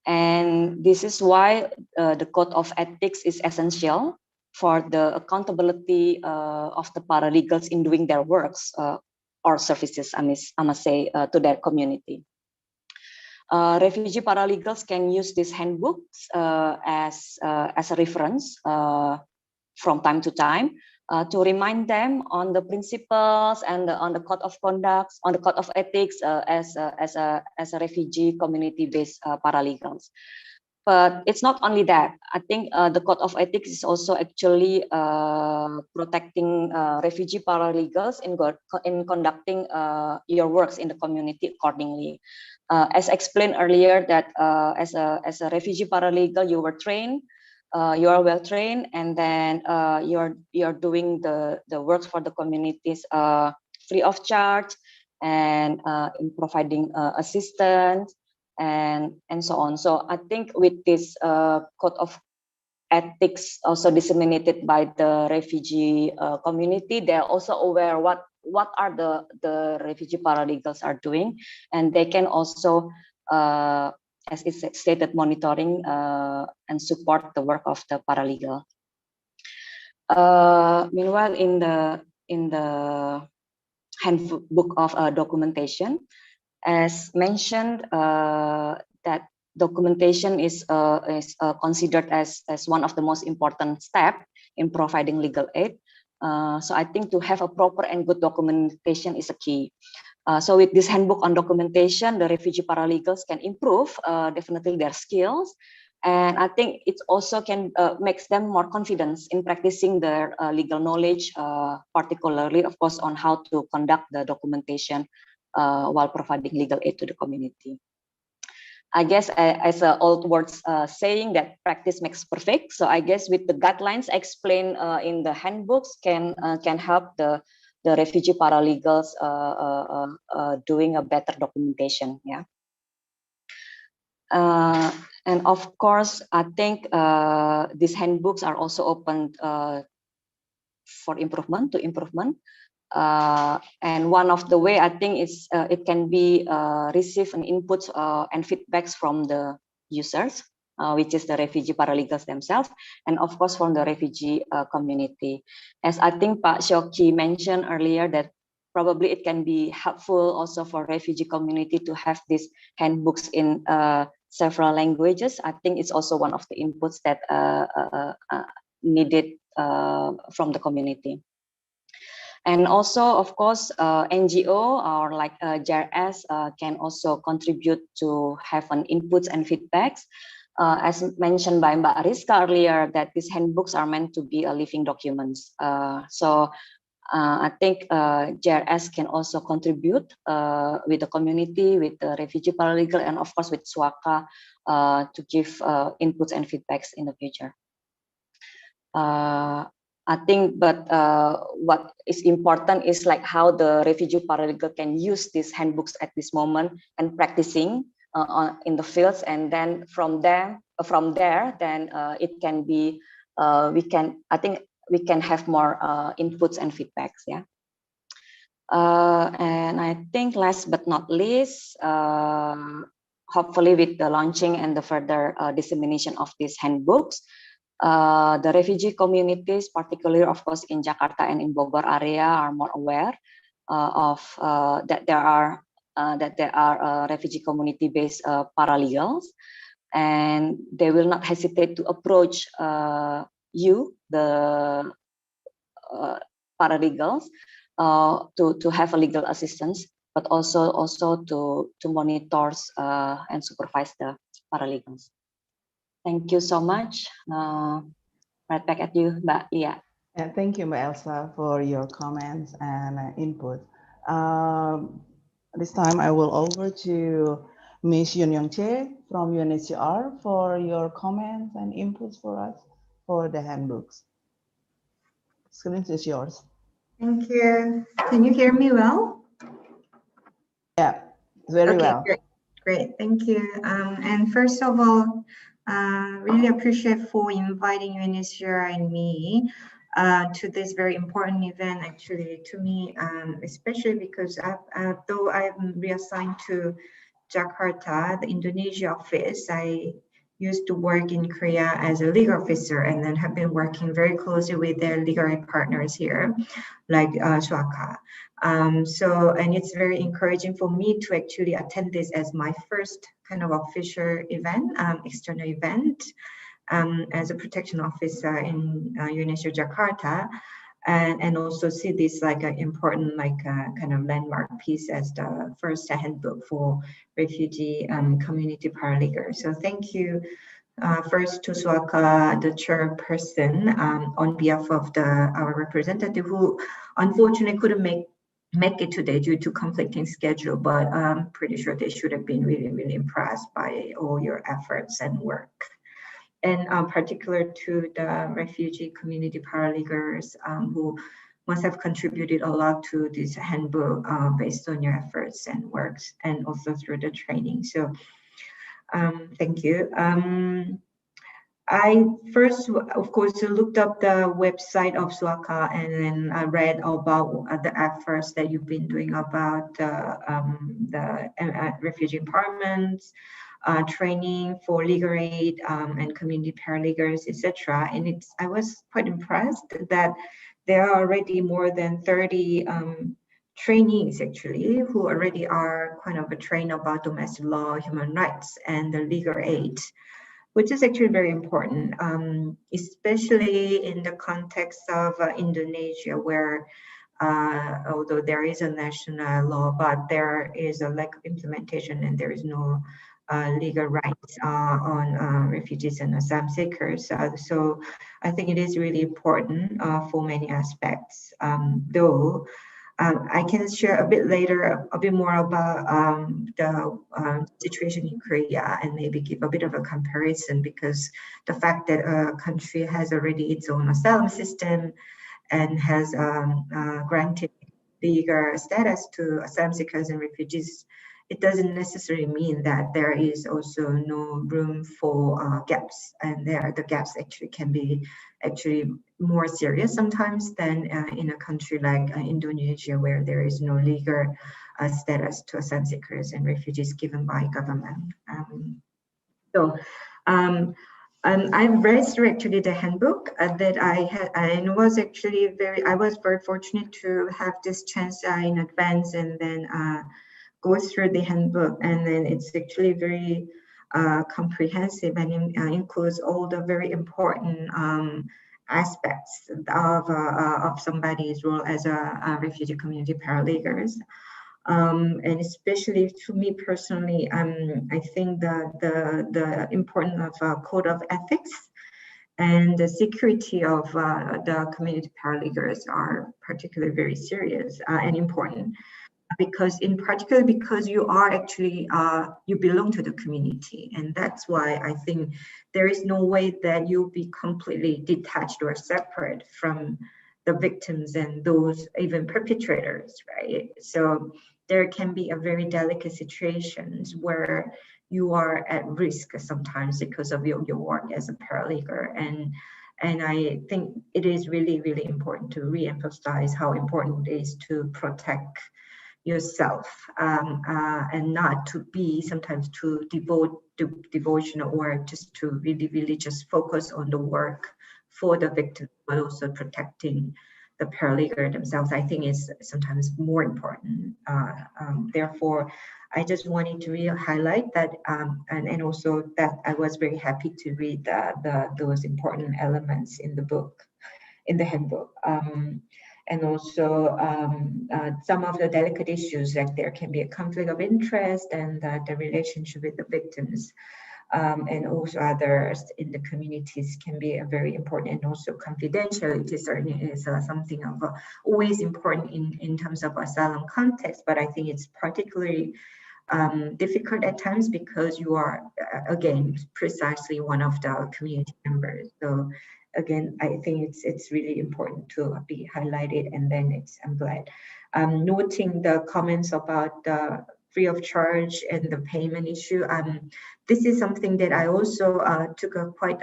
And this is why the code of ethics is essential for the accountability of the paralegals in doing their works or services, I must say, to their community. Refugee paralegals can use these handbooks as a reference from time to time to remind them on the principles and on the code of conduct, on the code of ethics as a refugee community-based paralegals. But it's not only that. I think the code of ethics is also actually protecting refugee paralegals in conducting your works in the community accordingly. As explained earlier, that as a refugee paralegal, you were trained, you are well trained, and then you're doing the works for the communities free of charge, and in providing assistance and so on. So I think with this code of ethics also disseminated by the refugee community, they're also aware what are the refugee paralegals are doing, and they can also, as it's stated, monitoring and support the work of the paralegal. Meanwhile, in the handbook of documentation, as mentioned, that documentation is considered as one of the most important steps in providing legal aid. So I think to have a proper and good documentation is a key. So with this handbook on documentation, the refugee paralegals can improve definitely their skills, and I think it also can makes them more confident in practicing their legal knowledge, particularly, of course, on how to conduct the documentation while providing legal aid to the community. I guess as an old words saying that practice makes perfect. So I guess with the guidelines explained in the handbooks can help the refugee paralegals doing a better documentation. Yeah. And of course, I think these handbooks are also open for improvement. And one of the way I think is it can be receive an inputs and feedbacks from the users, which is the refugee paralegals themselves, and of course from the refugee community. As I think Pak Shoki mentioned earlier, that probably it can be helpful also for refugee community to have these handbooks in several languages. I think it's also one of the inputs that needed from the community. And also, of course, NGO or like JRS can also contribute to have an inputs and feedbacks. As mentioned by Mbak Rizka earlier, that these handbooks are meant to be a living documents. So I think JRS can also contribute with the community, with the refugee paralegal, and of course with SWACA to give inputs and feedbacks in the future. I think, but what is important is like how the refugee paralegal can use these handbooks at this moment and practicing in the fields, and then from there, then it can be I think we can have more inputs and feedbacks. Yeah. And I think last but not least, hopefully with the launching and the further dissemination of these handbooks, the refugee communities, particularly of course in Jakarta and in Bogor area, are more aware of that there are refugee community-based paralegals, and they will not hesitate to approach you, the paralegals, to have a legal assistance, but also to monitor and supervise the paralegals. Thank you so much. Right back at you, Mbak Lia. Yeah, thank you, Mbak Elsa, for your comments and input. This time I will over to Ms. Yun Young Che from UNHCR for your comments and inputs for us for the handbooks. Screen is yours. Thank you. Can you hear me well? Yeah, very well. Great. Thank you. And first of all, really appreciate for inviting UNHCR and me to this very important event, actually, to me, especially because though I'm reassigned to Jakarta, the Indonesia office, I used to work in Korea as a legal officer, and then have been working very closely with their legal aid partners here, like Suaka. And it's very encouraging for me to actually attend this as my first kind of official event, external event, as a protection officer in UNESCO Jakarta. And also see this like an important kind of landmark piece as the first handbook for refugee community paralegal. So thank you first to Suaka, the chairperson, on behalf of our representative who unfortunately couldn't make it today due to conflicting schedule, but I'm pretty sure they should have been really, really impressed by all your efforts and work. And particular to the refugee community paralegals who must have contributed a lot to this handbook based on your efforts and works, and also through the training. So thank you. I first, of course, looked up the website of Suaka, and then I read about the efforts that you've been doing about the refugee empowerment, training for legal aid and community paralegals, etc. And I was quite impressed that there are already more than 30 trainees actually who already are kind of trained about domestic law, human rights, and the legal aid, which is actually very important, especially in the context of Indonesia, where although there is a national law, but there is a lack of implementation and there is no legal rights on refugees and asylum seekers. So I think it is really important for many aspects, though I can share a bit later, a bit more about the situation in Korea and maybe give a bit of a comparison, because the fact that a country has already its own asylum system and has granted legal status to asylum seekers and refugees, it doesn't necessarily mean that there is also no room for gaps, and the gaps actually can be more serious sometimes than in a country like Indonesia, where there is no legal status to asylum seekers and refugees given by government. I've read through actually the handbook that I had, and I was very fortunate to have this chance in advance, and then go through the handbook, and then it's actually very comprehensive and includes all the very important aspects of somebody's role as a refugee community paralegals. And especially to me personally, I think the importance of a code of ethics and the security of the community paralegals are particularly very serious and important. Because you are actually, you belong to the community. And that's why I think there is no way that you'll be completely detached or separate from the victims and those even perpetrators, right? So there can be a very delicate situations where you are at risk sometimes because of your work as a paralegal. And I think it is really, really important to re-emphasize how important it is to protect yourself and not to be sometimes too devotional or just to really just focus on the work for the victim, but also protecting the paralegal themselves. I think is sometimes more important. Therefore, I just wanted to really highlight that, and also that I was very happy to read those important elements in the book, in the handbook. And also some of the delicate issues, like there can be a conflict of interest and the relationship with the victims and also others in the communities can be very important. And also confidentiality certainly is something of always important in terms of asylum context, but I think it's particularly difficult at times because you are, again, precisely one of the community members. So again, I think it's really important to be highlighted, and then I'm glad. Noting the comments about the free of charge and the payment issue. This is something that I also took a quite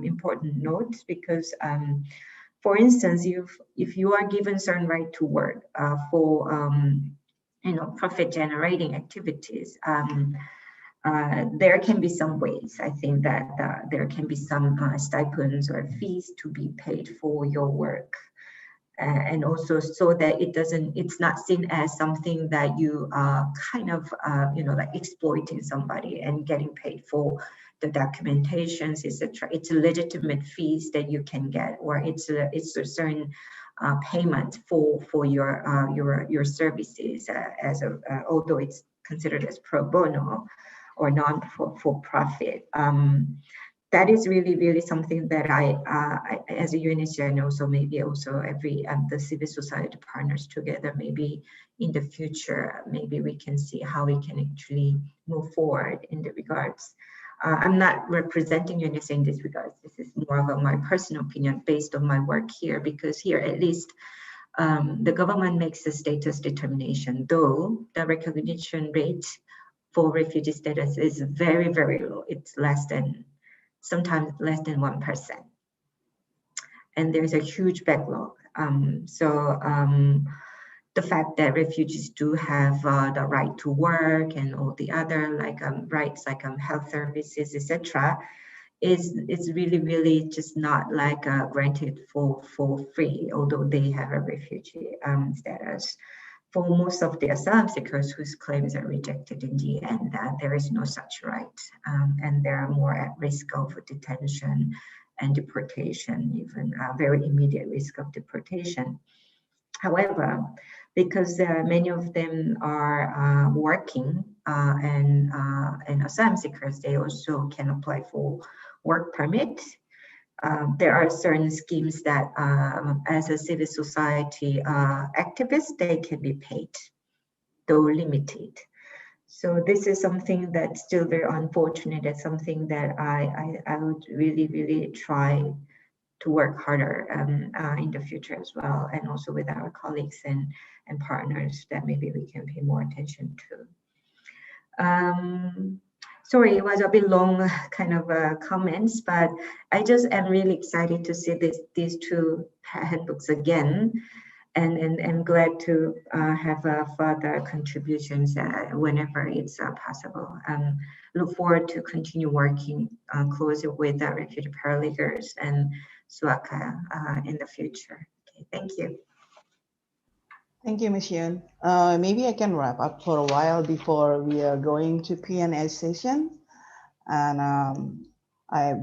important note, because for instance, if you are given certain right to work for profit generating activities, there can be some ways. I think that there can be some stipends or fees to be paid for your work. And also so that it's not seen as something that you are kind of, like exploiting somebody and getting paid for the documentations, etc. It's a legitimate fees that you can get, or it's a certain payment for your services, although it's considered as pro bono or non-for-profit. That is really something that I as a UNHCR, and also maybe also every the civil society partners together, maybe in the future, maybe we can see how we can actually move forward in the regards. I'm not representing UNHCR in this regard. This is more of my personal opinion based on my work here, because here at least the government makes a status determination, though the recognition rate for refugee status is very low. It's sometimes less than 1%. And there's a huge backlog. The fact that refugees do have the right to work and all the other rights like health services, etc., is really just not granted for free, although they have a refugee status. For most of the asylum seekers whose claims are rejected in the end, there is no such right, and they are more at risk of detention and deportation, even very immediate risk of deportation. However, because many of them are working and asylum seekers, they also can apply for work permit. There are certain schemes that as a civil society activist, they can be paid, though limited. So this is something that's still very unfortunate. It's something that I would really try to work harder in the future as well, and also with our colleagues and partners that maybe we can pay more attention to. Sorry, it was a bit long kind of comments, but I just am really excited to see these two handbooks again, and I'm glad to have further contributions whenever it's possible. Look forward to continue working closer with the refugee paralegals and SUAKA in the future. Okay, thank you. Thank you, Ms. Yun. Maybe I can wrap up for a while before we are going to Q&A session. And at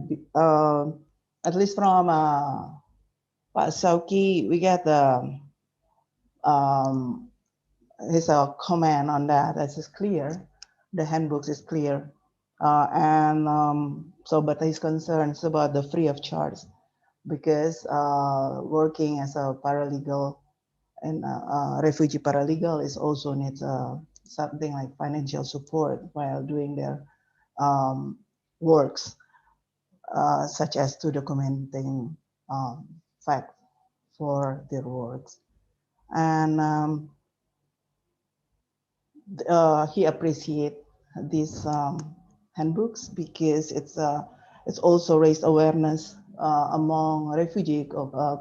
least from Pak Sauki, we get his comment on that. That is clear. The handbooks is clear. But his concerns about the free of charge, because working as a paralegal and refugee paralegal is also needs something like financial support while doing their works, such as to documenting facts for their works. And he appreciates these handbooks because it's also raised awareness among refugee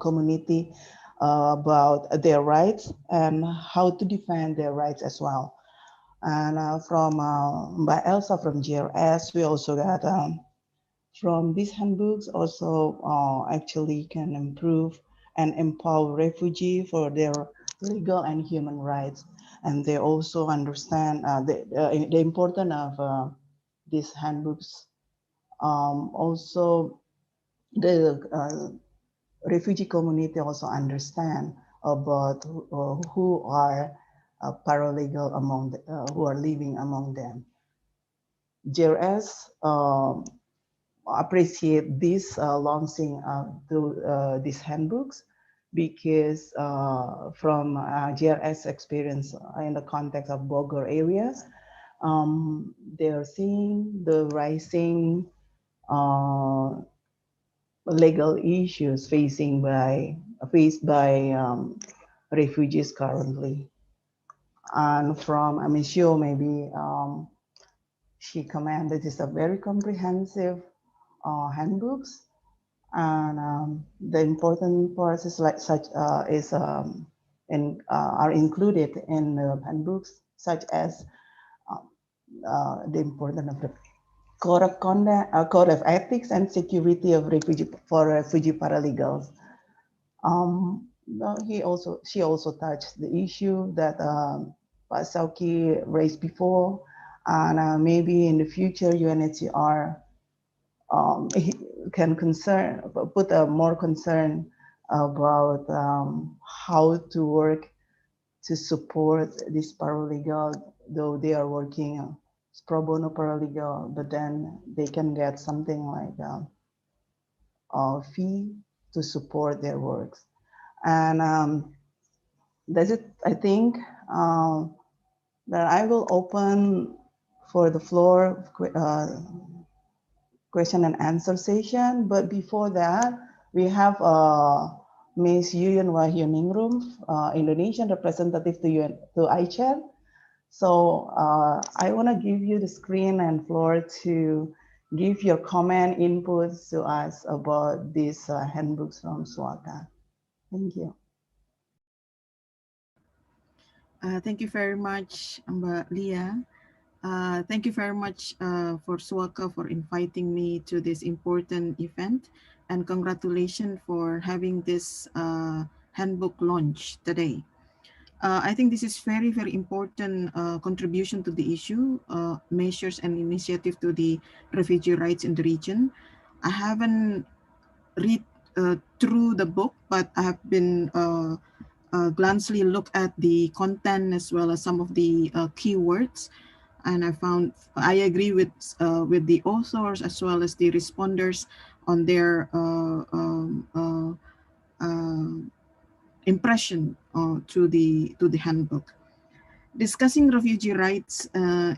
community about their rights and how to defend their rights as well. And from by Elsa from GRS, we also got from these handbooks also actually can improve and empower refugees for their legal and human rights. And they also understand the importance of these handbooks. Also, the refugee community also understand about who are paralegal among who are living among them. JRS appreciate this launching these handbooks because from JRS experience in the context of Bogor areas, they're seeing the rising legal issues faced by refugees currently. And from Amisio, maybe she commented it's a very comprehensive handbooks, and the important parts is are included in the handbooks, such as the importance of the code of conduct, code of ethics and security of refugee paralegals. She also touched the issue that Pak Sauki raised before, and maybe in the future UNHCR can put a more concern about how to work to support this paralegal, though they are working pro bono paralegal, but then they can get something like a fee to support their works. And that's it, I think. That I will open for the floor question and answer session. But before that, we have Ms. Yuyun Wahyuningrum, Indonesian representative to ICHR. So I want to give you the screen and floor to give your comment, inputs to us about these handbooks from Suaka. Thank you. Thank you very much, Mbak Lia. Thank you very much for Suaka for inviting me to this important event, and congratulations for having this handbook launch today. I think this is very, very important contribution to the issue, measures and initiative to the refugee rights in the region. I haven't read through the book, but I have been glancingly look at the content as well as some of the keywords, and I agree with the authors as well as the responders on their impression to the handbook. Discussing refugee rights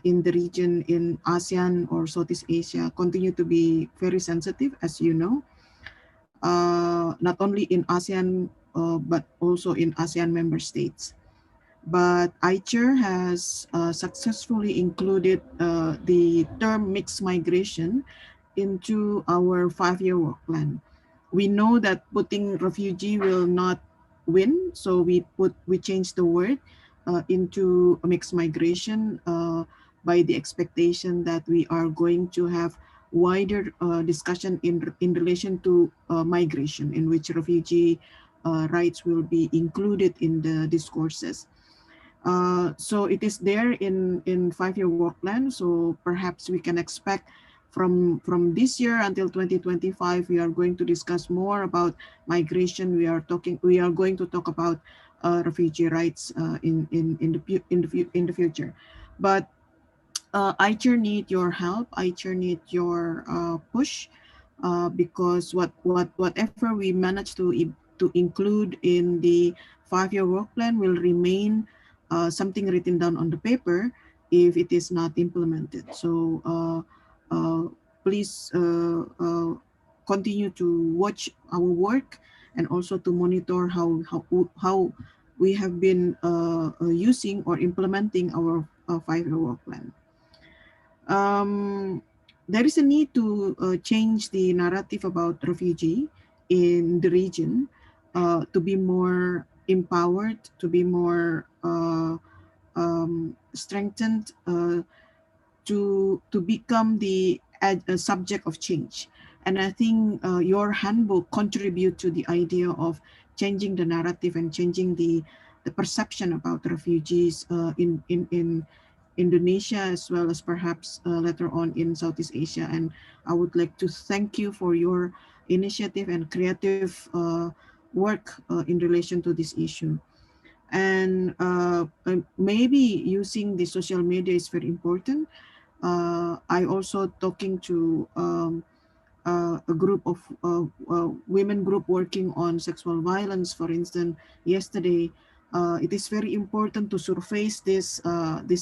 in the region in ASEAN or Southeast Asia continue to be very sensitive, as you know, not only in ASEAN but also in ASEAN member states. But ICHR has successfully included the term mixed migration into our 5-year work plan. We know that putting refugee will not win, so we changed the word into a mixed migration by the expectation that we are going to have wider discussion in relation to migration, in which refugee rights will be included in the discourses. So it is there in 5-year work plan. So perhaps we can expect from this year until 2025, we are going to discuss more about migration. We are going to talk about refugee rights in the future. But ICHR need your help. ICHR need your push because whatever we manage to include in the 5-year work plan will remain something written down on the paper if it is not implemented. So please continue to watch our work and also to monitor how we have been using or implementing our 5-year work plan. There is a need to change the narrative about refugee in the region to be more empowered, to be more strengthened, to become the subject of change. And I think your handbook contribute to the idea of changing the narrative and changing the perception about refugees in Indonesia, as well as perhaps later on in Southeast Asia. And I would like to thank you for your initiative and creative work in relation to this issue. And maybe using the social media is very important. I also talking to a group of women group working on sexual violence, for instance, yesterday. It is very important to surface this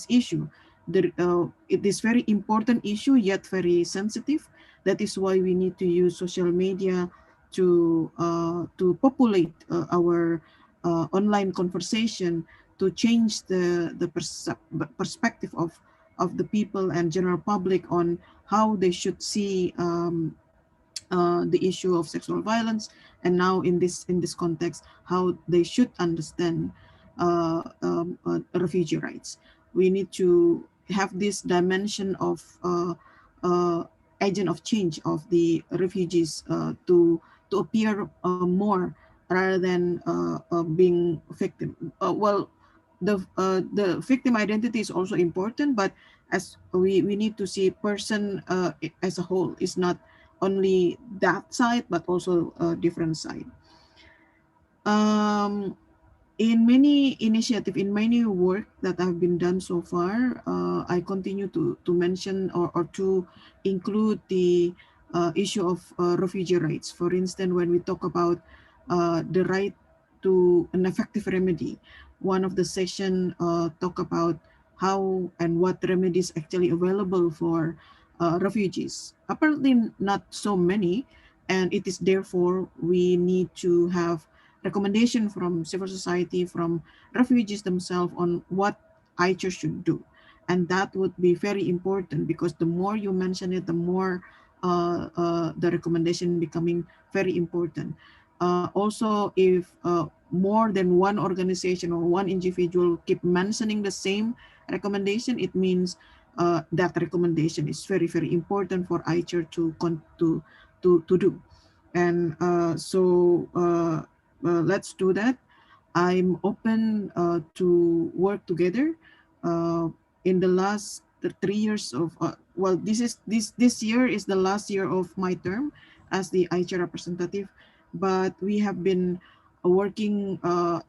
issue. It is very important issue, yet very sensitive. That is why we need to use social media to populate our online conversation, to change the perspective of the people and general public on how they should see the issue of sexual violence, and now in this context, how they should understand refugee rights. we need to have this dimension of agent of change of the refugees to appear more rather than being victim. Well, the victim identity is also important, but as we need to see person as a whole. It's not only that side, but also a different side. In many initiative, in many work that have been done so far, I continue to mention or to include the issue of refugee rights. For instance, when we talk about the right to an effective remedy, one of the session talk about how and what remedies actually available for refugees. Apparently not so many, and it is therefore we need to have recommendation from civil society, from refugees themselves on what ICHR should do. And that would be very important, because the more you mention it, the more the recommendation becoming very important. Also, if more than one organization or one individual keep mentioning the same recommendation, it means that recommendation is very, very important for ICHR to do. And let's do that. I'm open to work together. In the last 3 years of well, this year is the last year of my term as the ICHR representative, but we have been working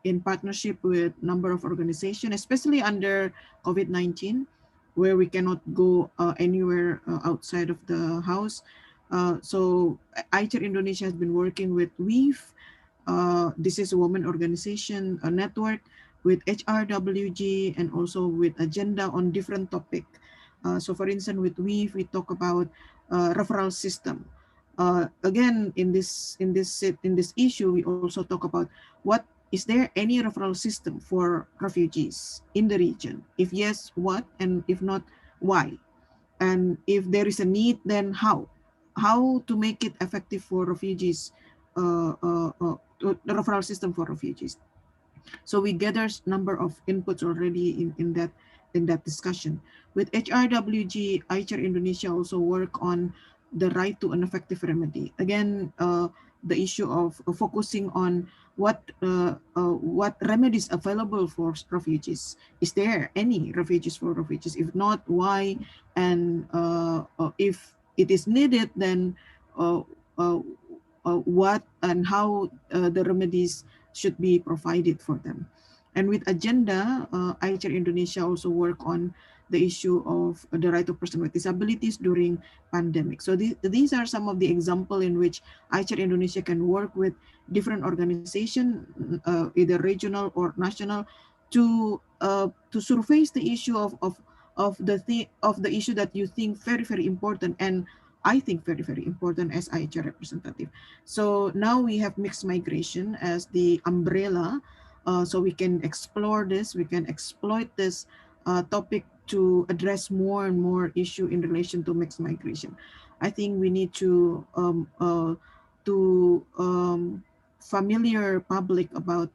in partnership with number of organizations, especially under COVID-19, where we cannot go anywhere outside of the house. So ICHR Indonesia has been working with WEAVE. This is a women organization, a network with HRWG, and also with agenda on different topic. So for instance, with WEAVE, we talk about referral system. Again, in this issue, we also talk about is there any referral system for refugees in the region? If yes, what? And if not, why? And if there is a need, then how? How to make it effective for refugees, the referral system for refugees. So we gather number of inputs already in that discussion. With HRWG, ICHR Indonesia also work on the right to an effective remedy. Again, the issue of focusing on what remedies available for refugees. Is there any refugees for refugees? If not, why? And if it is needed, then what and how the remedies should be provided for them. And with agenda, ICHR Indonesia also work on the issue of the right of person with disabilities during pandemic. So these are some of the example in which ICHR Indonesia can work with different organization, either regional or national, to surface the issue of the issue that you think very, very important, and I think very, very important as ICHR representative. So now we have mixed migration as the umbrella, so we can explore this, we can exploit this topic to address more and more issue in relation to mixed migration. I think we need to familiar public about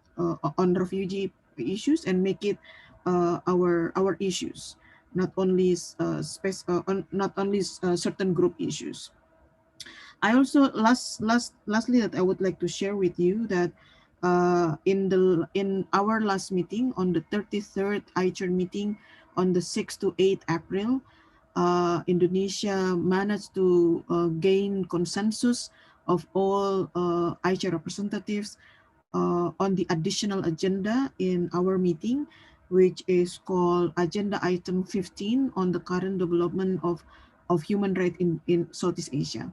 on refugee issues and make it our issues, not only certain group issues. I also lastly that I would like to share with you that in our last meeting on the 33rd ICHR meeting on the 6th to 8th April, Indonesia managed to gain consensus of all ICHR representatives on the additional agenda in our meeting, which is called Agenda Item 15 on the current development of human rights in Southeast Asia.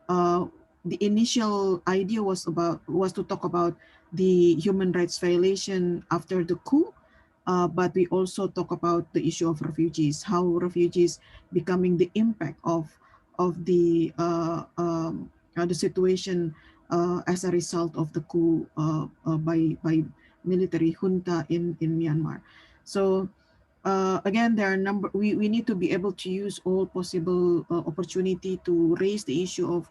The initial idea was to talk about the human rights violation after the coup, but we also talk about the issue of refugees, how refugees becoming the impact of the situation as a result of the coup by military junta in Myanmar. So again, there are we need to be able to use all possible opportunity to raise the issue of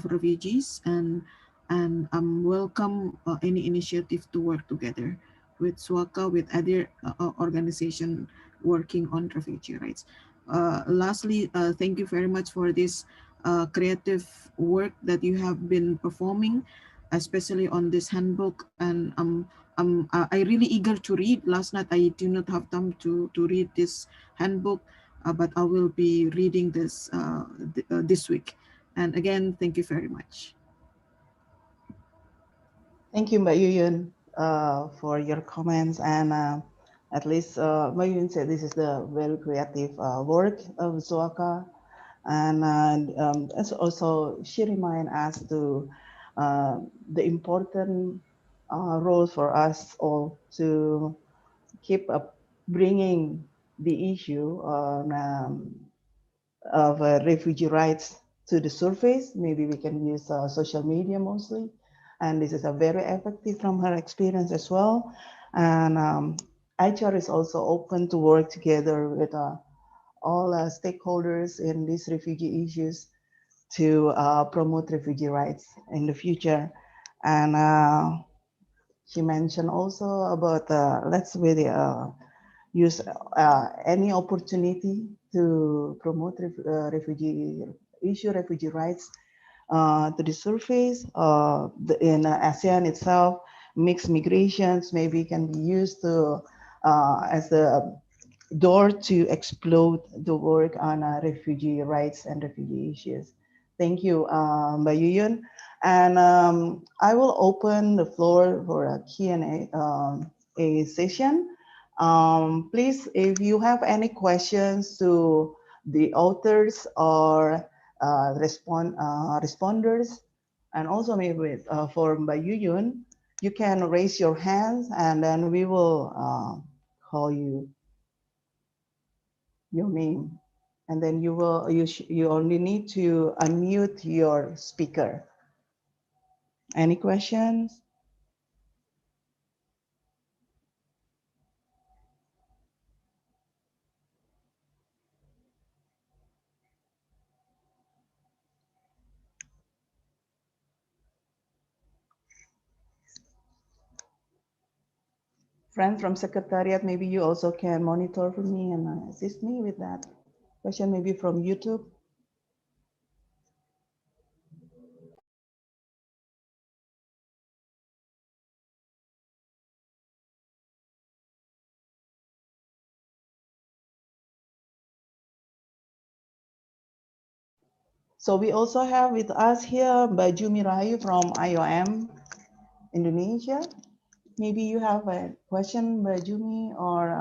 refugees, and welcome any initiative to work together with SWACA, with other organization working on refugee rights. Lastly, thank you very much for this creative work that you have been performing, especially on this handbook. And I really eager to read. Last night I do not have time to read this handbook, but I will be reading this this week. And again, thank you very much. Thank you, Mbak Yuyun, for your comments. And at least Mbak Yuyun said this is the very creative work of Suaka. And also she reminded us to the important role for us all to keep bringing the issue of refugee rights to the surface. Maybe we can use social media mostly. And this is a very effective from her experience as well. And HR is also open to work together with all stakeholders in these refugee issues to promote refugee rights in the future. And she mentioned also about let's really use any opportunity to promote refugee rights to the surface. In ASEAN itself, mixed migrations maybe can be used to as a door to explode the work on refugee rights and refugee issues. Thank you, Mbak Yuyun. And I will open the floor for a Q&A a session. Please, if you have any questions to the authors or responders, and also maybe for Mbak Yuyun, you can raise your hands and then we will call you your name. And then you only need to unmute your speaker. Any questions? Friends from Secretariat, maybe you also can monitor for me and assist me with that question, maybe from YouTube. So we also have with us here Mbak Jumi Rahayu from IOM Indonesia. Maybe you have a question, Mbak Jumi, or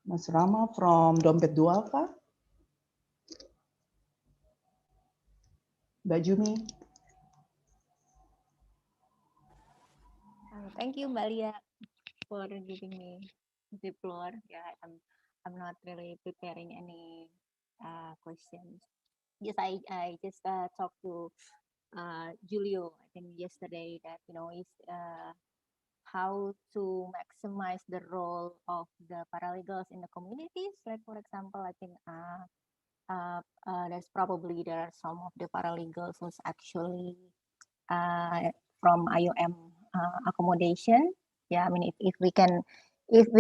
Mas Rama from Dompet Duafa. Mbak Jumi. Thank you, Mbak Lia, for giving me the floor. Yeah, I'm not really preparing any questions. Yes, I just talked to Julio, I think yesterday, that is how to maximize the role of the paralegals in the communities. Like for example, I think there are some of the paralegals who's actually from IOM accommodation. Yeah, I mean, if we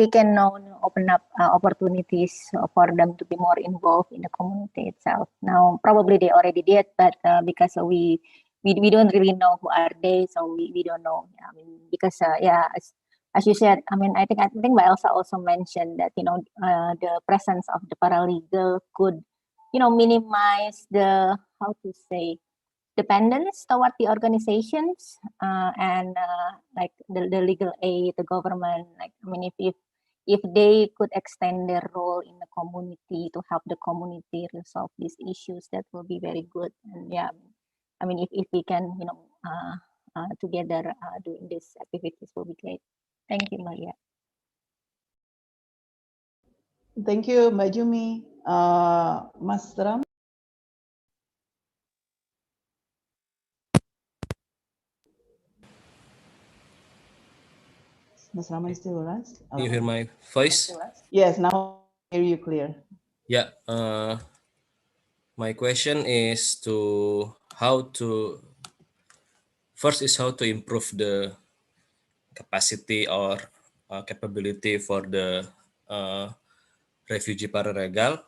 can now open up opportunities for them to be more involved in the community itself. Now, probably they already did, but because we don't really know who are they, so we don't know. I mean, because as you said, I mean, I think Mbak Elsa also mentioned that the presence of the paralegal could minimize the, how to say, dependence toward the organizations and like the legal aid, the government. Like, I mean, if they could extend their role in the community to help the community resolve these issues, that will be very good. And yeah, I mean, if we can, together doing these activities will be great. Thank you, Maria. Thank you, Mbak Jumi. Mas Ram. Mas Rama is still with us? Can you hear my voice? Yes, now I hear you clear. Yeah. My question is how to improve the capacity or capability for the refugee paralegal,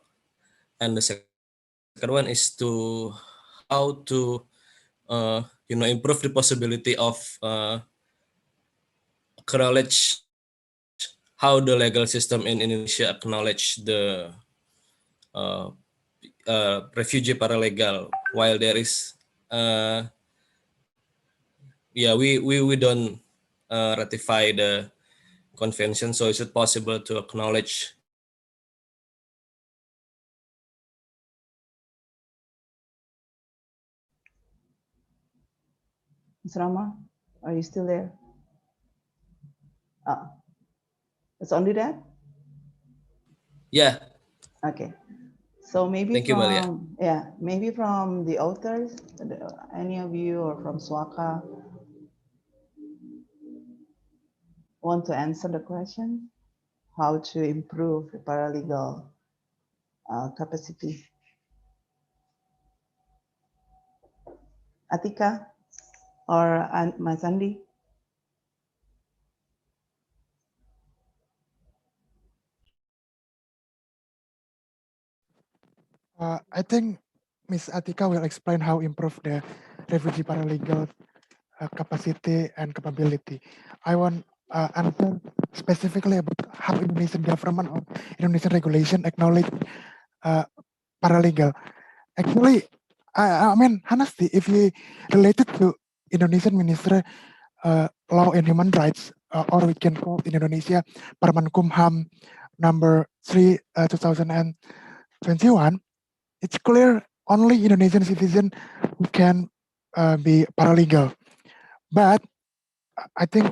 and the second one is to how to improve the possibility of acknowledge how the legal system in Indonesia acknowledge the refugee paralegal, while there is we don't ratify the convention, so is it possible to acknowledge Ms. Rama, are you still there? It's only that? Yeah. Okay. So maybe Thank you, Malia. maybe from the authors, any of you, or from Swaka, want to answer the question? How to improve the paralegal capacity? Atika or Mas Andi? I think Ms. Atika will explain how improve the refugee paralegal capacity and capability. I want answer specifically about how Indonesian government or Indonesian regulation acknowledge paralegal. Actually, I mean, honestly, if you related to Indonesian Ministry Law and Human Rights, or we can call in Indonesia Permenkumham number 3 2021, it's clear only Indonesian citizen who can be paralegal. But I think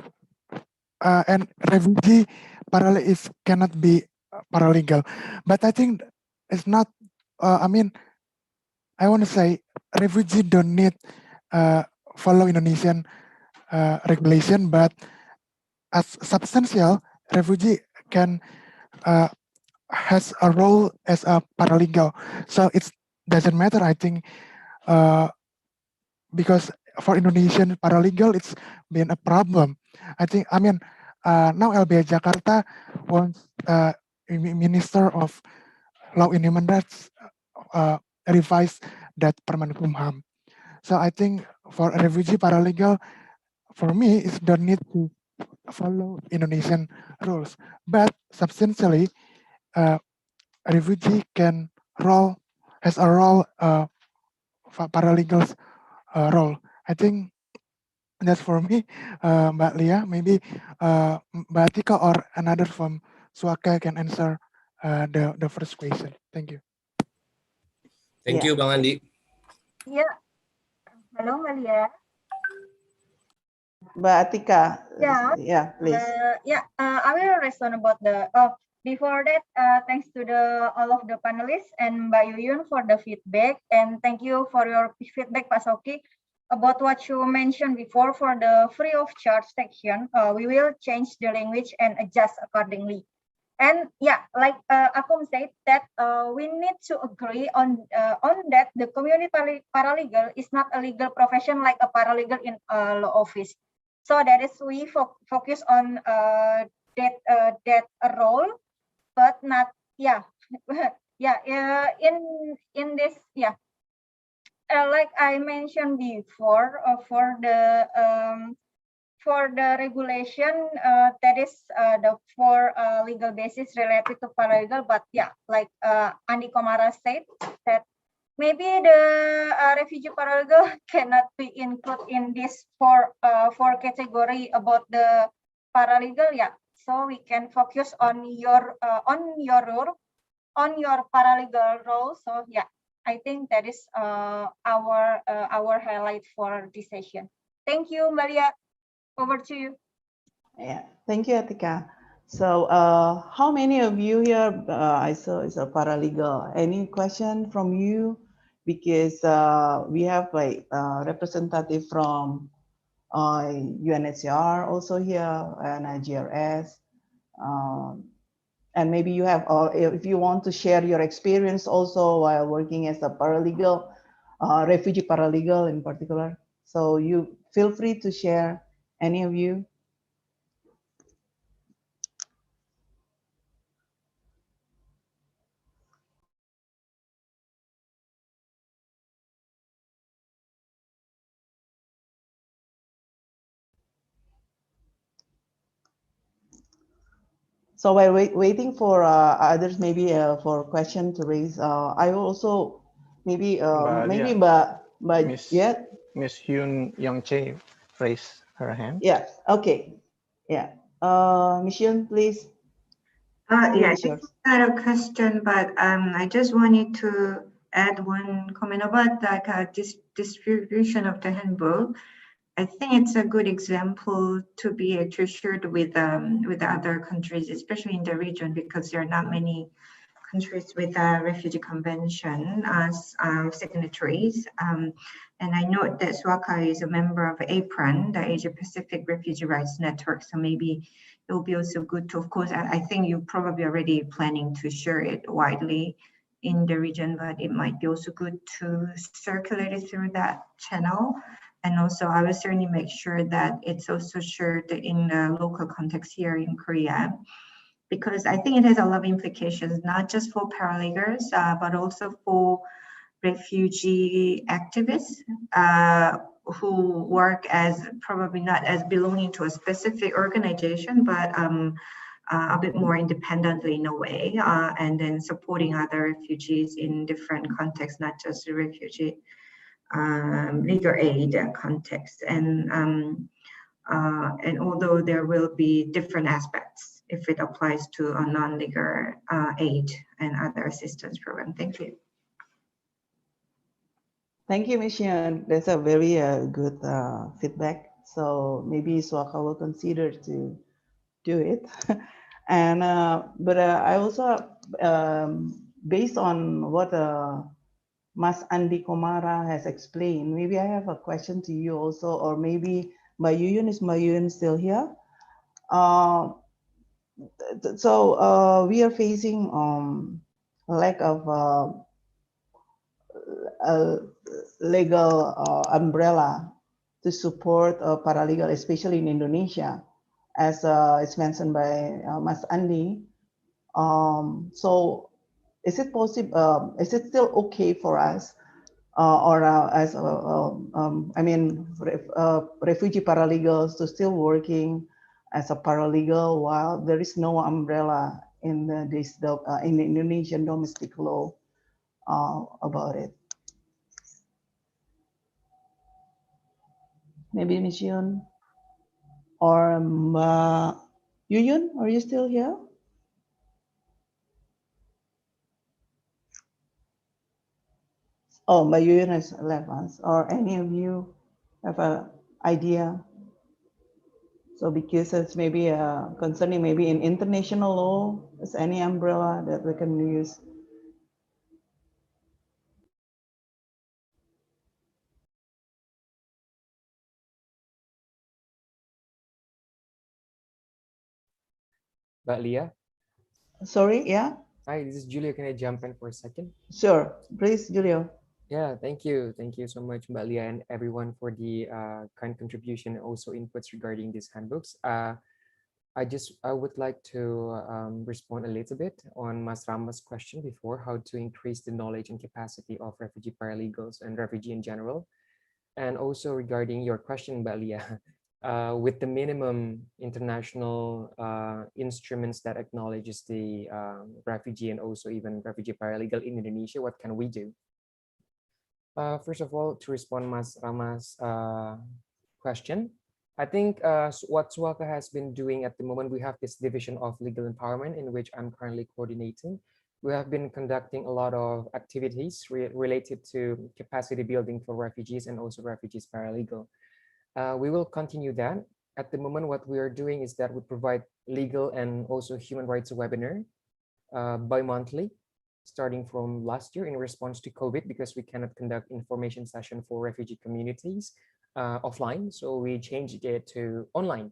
and refugee paralegal cannot be paralegal. But I think it's not. I mean, I want to say refugee don't need follow Indonesian regulation, but as substantial, refugee can has a role as a paralegal. So it doesn't matter, I think, because for Indonesian paralegal, it's been a problem. I think, I mean, now LBH Jakarta wants Minister of Law and Human Rights revise that Permenkumham. So I think for a refugee paralegal, for me, it don't need to follow Indonesian rules, but substantially, a refugee has a role, paralegals role. I think that's for me, Mbak Lia. Maybe Mbak Atika or another from Swaka can answer the first question. Thank you. Thank you, Bang Andi. Yeah. Hello, Malia. Mbak Atika. Yeah, please. I will respond about the. Before that, thanks to all of the panelists and Mbak Yuyun for the feedback, and thank you for your feedback, Pak Soki, about what you mentioned before for the free of charge section. We will change the language and adjust accordingly. And yeah, like Akum said, that we need to agree on that the community paralegal is not a legal profession like a paralegal in a law office. So that is we focus on that role, but not in this like I mentioned before, for the regulation that is the four legal basis related to paralegal, but like Andi Komara said, that maybe the refugee paralegal cannot be included in this four category about the paralegal. So we can focus on your role, on your paralegal role. So I think that is our highlight for this session. Thank you, Maria. Over to you. Yeah, thank you, Atika. So, how many of you here I saw is a paralegal? Any question from you? Because we have like representative from UNHCR also here and IGRS. And maybe you have, if you want to share your experience also while working as a paralegal, refugee paralegal in particular. So you feel free to share, any of you. So while waiting for others, maybe for question to raise, I will also maybe Miss yeah. Miss Hyun Young Chae raised her hand. Yeah. Okay. Yeah. Miss Hyun, please. Yeah, this is not a question, but I just wanted to add one comment about like distribution of the handbook. I think it's a good example to be actually shared with the other countries, especially in the region, because there are not many countries with a refugee convention as signatories. And I know that SWACA is a member of APRAN, the Asia Pacific Refugee Rights Network. So maybe it will be also good to, of course, I think you're probably already planning to share it widely in the region, but it might be also good to circulate it through that channel. And also I will certainly make sure that it's also shared in the local context here in Korea, because I think it has a lot of implications, not just for paralegals, but also for refugee activists who work as probably not as belonging to a specific organization, but a bit more independently in a way, and then supporting other refugees in different contexts, not just the refugee legal aid context. And although there will be different aspects if it applies to a non-legal aid and other assistance program. Thank you. Thank you, Ms. Hyun. That's a very good feedback. So maybe SWACA will consider to do it. And but I also, based on what Mas Andi Komara has explained, maybe I have a question to you also, or maybe Mbak Yuyun, is Mbak Yuyun still here? So we are facing lack of a legal umbrella to support paralegal, especially in Indonesia, as it's mentioned by Mas Andi. So is it possible, is it still okay for us or as I mean, refugee paralegals to still working as a paralegal while there is no umbrella in in the Indonesian domestic law about it? Maybe Ms. Yun or Yuyun, are you still here? Oh, Mbak Yuyun has left us. Or any of you have an idea? So because it's maybe concerning maybe in international law, is any umbrella that we can use? Mbak Leah? Sorry, yeah? Hi, this is Julio. Can I jump in for a second? Sure, please, Julio. Yeah, thank you. Thank you so much, Mbak Leah, and everyone for the kind contribution and also inputs regarding these handbooks. I would like to respond a little bit on Mas Rama's question before, how to increase the knowledge and capacity of refugee paralegals and refugee in general. And also regarding your question, Mbak Leah, with the minimum international instruments that acknowledges the refugee and also even refugee paralegal in Indonesia, what can we do? First of all, to respond Mas Rama's question, I think what SWACA has been doing at the moment, we have this division of legal empowerment in which I'm currently coordinating. We have been conducting a lot of activities related to capacity building for refugees and also refugees paralegal. We will continue that. At the moment, what we are doing is that we provide legal and also human rights webinar bi-monthly, starting from last year in response to COVID, because we cannot conduct information session for refugee communities offline. So we changed it to online.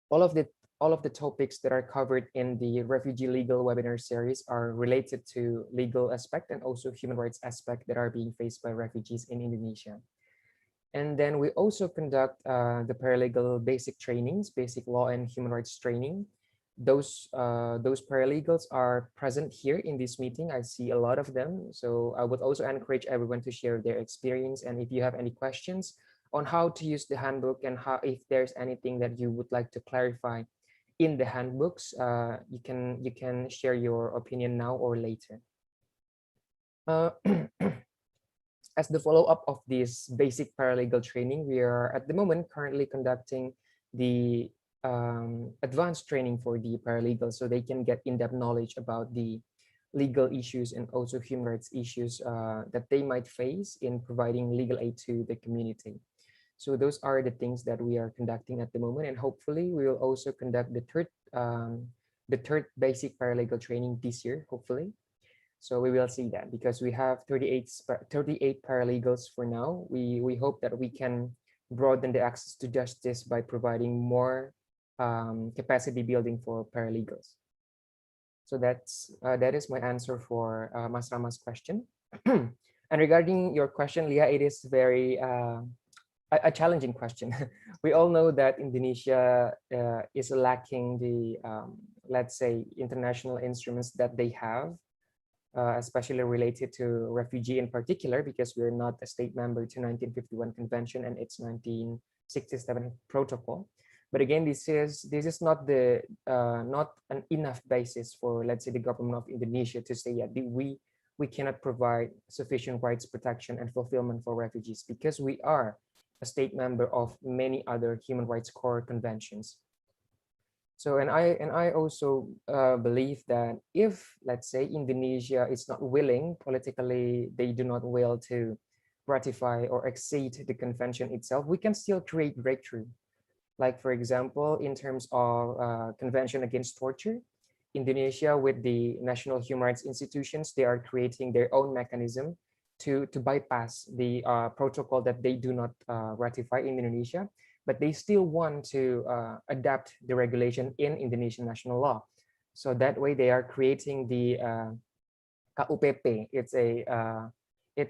All of the topics that are covered in the refugee legal webinar series are related to legal aspect and also human rights aspect that are being faced by refugees in Indonesia. And then we also conduct the paralegal basic trainings, basic law and human rights training. Those paralegals are present here in this meeting. I see a lot of them. So I would also encourage everyone to share their experience. And if you have any questions on how to use the handbook and how, if there's anything that you would like to clarify in the handbooks. You can share your opinion now or later. As the follow-up of this basic paralegal training, we are at the moment currently conducting the advanced training for the paralegals, so they can get in-depth knowledge about the legal issues and also human rights issues that they might face in providing legal aid to the community. So those are the things that we are conducting at the moment, and hopefully we will also conduct the third basic paralegal training this year, hopefully. So we will see that, because we have 38 paralegals for now. We hope that we can broaden the access to justice by providing more capacity building for paralegals. So that is my answer for Mas Rama's question. And regarding your question, Leah, it is very a challenging question. We all know that Indonesia is lacking the let's say international instruments that they have. Especially related to refugee in particular, because we're not a state member to 1951 Convention and its 1967 Protocol. But again, this is not the not an enough basis for, let's say, the government of Indonesia to say, yeah, we cannot provide sufficient rights protection and fulfillment for refugees, because we are a state member of many other human rights core conventions. So, and I also believe that if, let's say, Indonesia is not willing politically, they do not will to ratify or accede the convention itself, we can still create breakthrough. Like, for example, in terms of Convention Against Torture, Indonesia with the National Human Rights Institutions, they are creating their own mechanism to bypass the protocol that they do not ratify in Indonesia, but they still want to adapt the regulation in Indonesian national law. So that way they are creating the KUPP. It's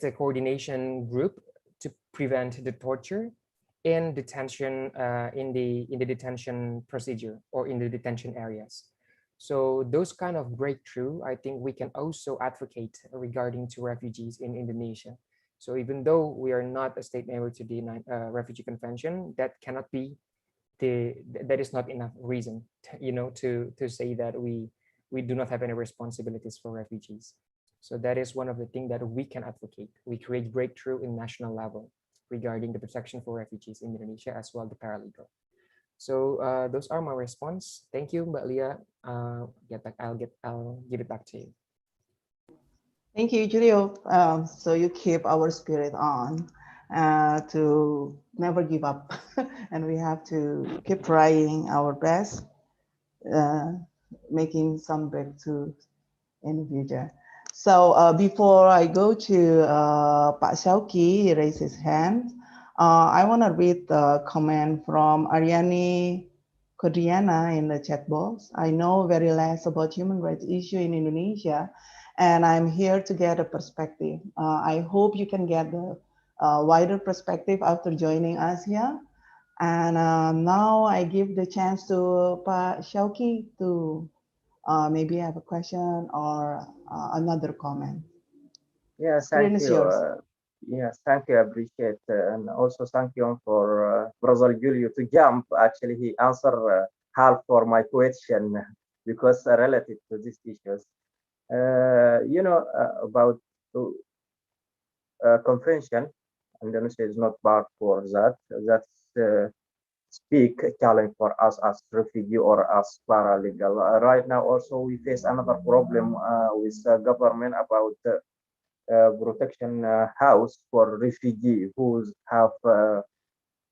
a coordination group to prevent the torture in detention, in the detention procedure or in the detention areas. So those kind of breakthrough, I think we can also advocate regarding to refugees in Indonesia. So even though we are not a state member to the Refugee Convention, that cannot be that is not enough reason, to say that we do not have any responsibilities for refugees. So that is one of the things that we can advocate. We create breakthrough in national level regarding the protection for refugees in Indonesia, as well the paralegal. So those are my response. Thank you, Mbak Leah. I'll give it back to you. Thank you, Julio. So you keep our spirit on to never give up, and we have to keep trying our best, making some breakthrough in the future. So before I go to Pak Syauqi, he raised his hand. I want to read the comment from Ariani Kodriana in the chat box. I know very less about human rights issue in Indonesia, and I'm here to get a perspective. I hope you can get the wider perspective after joining us here. And now I give the chance to Pak Syauqi to maybe have a question or another comment. Yes, thank you. Yes, thank you. I appreciate, and also thank you for Brother Julio to jump. Actually, he answered half for my question because related to these issues. About convention, Indonesia is not part for that. That's big challenge for us as refugee or as paralegal. Right now, also we face another problem with government about protection house for refugee who have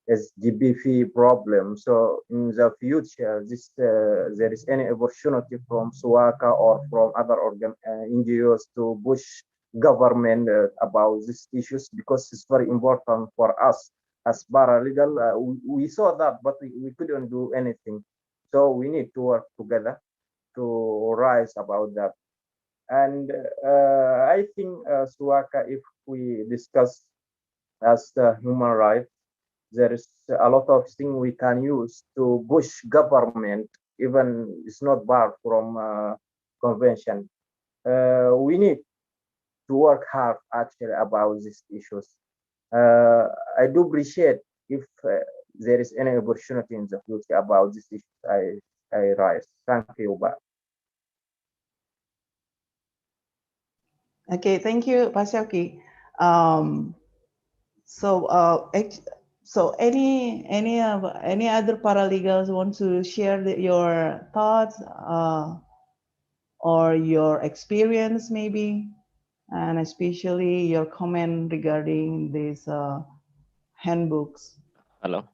SGBV problem. So in the future, this there is any opportunity from SUAKA or from other NGOs to push government about these issues, because it's very important for us as paralegal. We saw that, but we couldn't do anything. So we need to work together to rise about that. And I think SUAKA, if we discuss as the human rights, there is a lot of things we can use to push government, even it's not barred from convention. We need to work hard actually about these issues. I do appreciate if there is any opportunity in the future about this issue. I raised. Thank you, Pak. Okay, thank you, Pak Syauqi. So, so any other paralegals want to share your thoughts or your experience maybe, and especially your comment regarding these handbooks? Hello.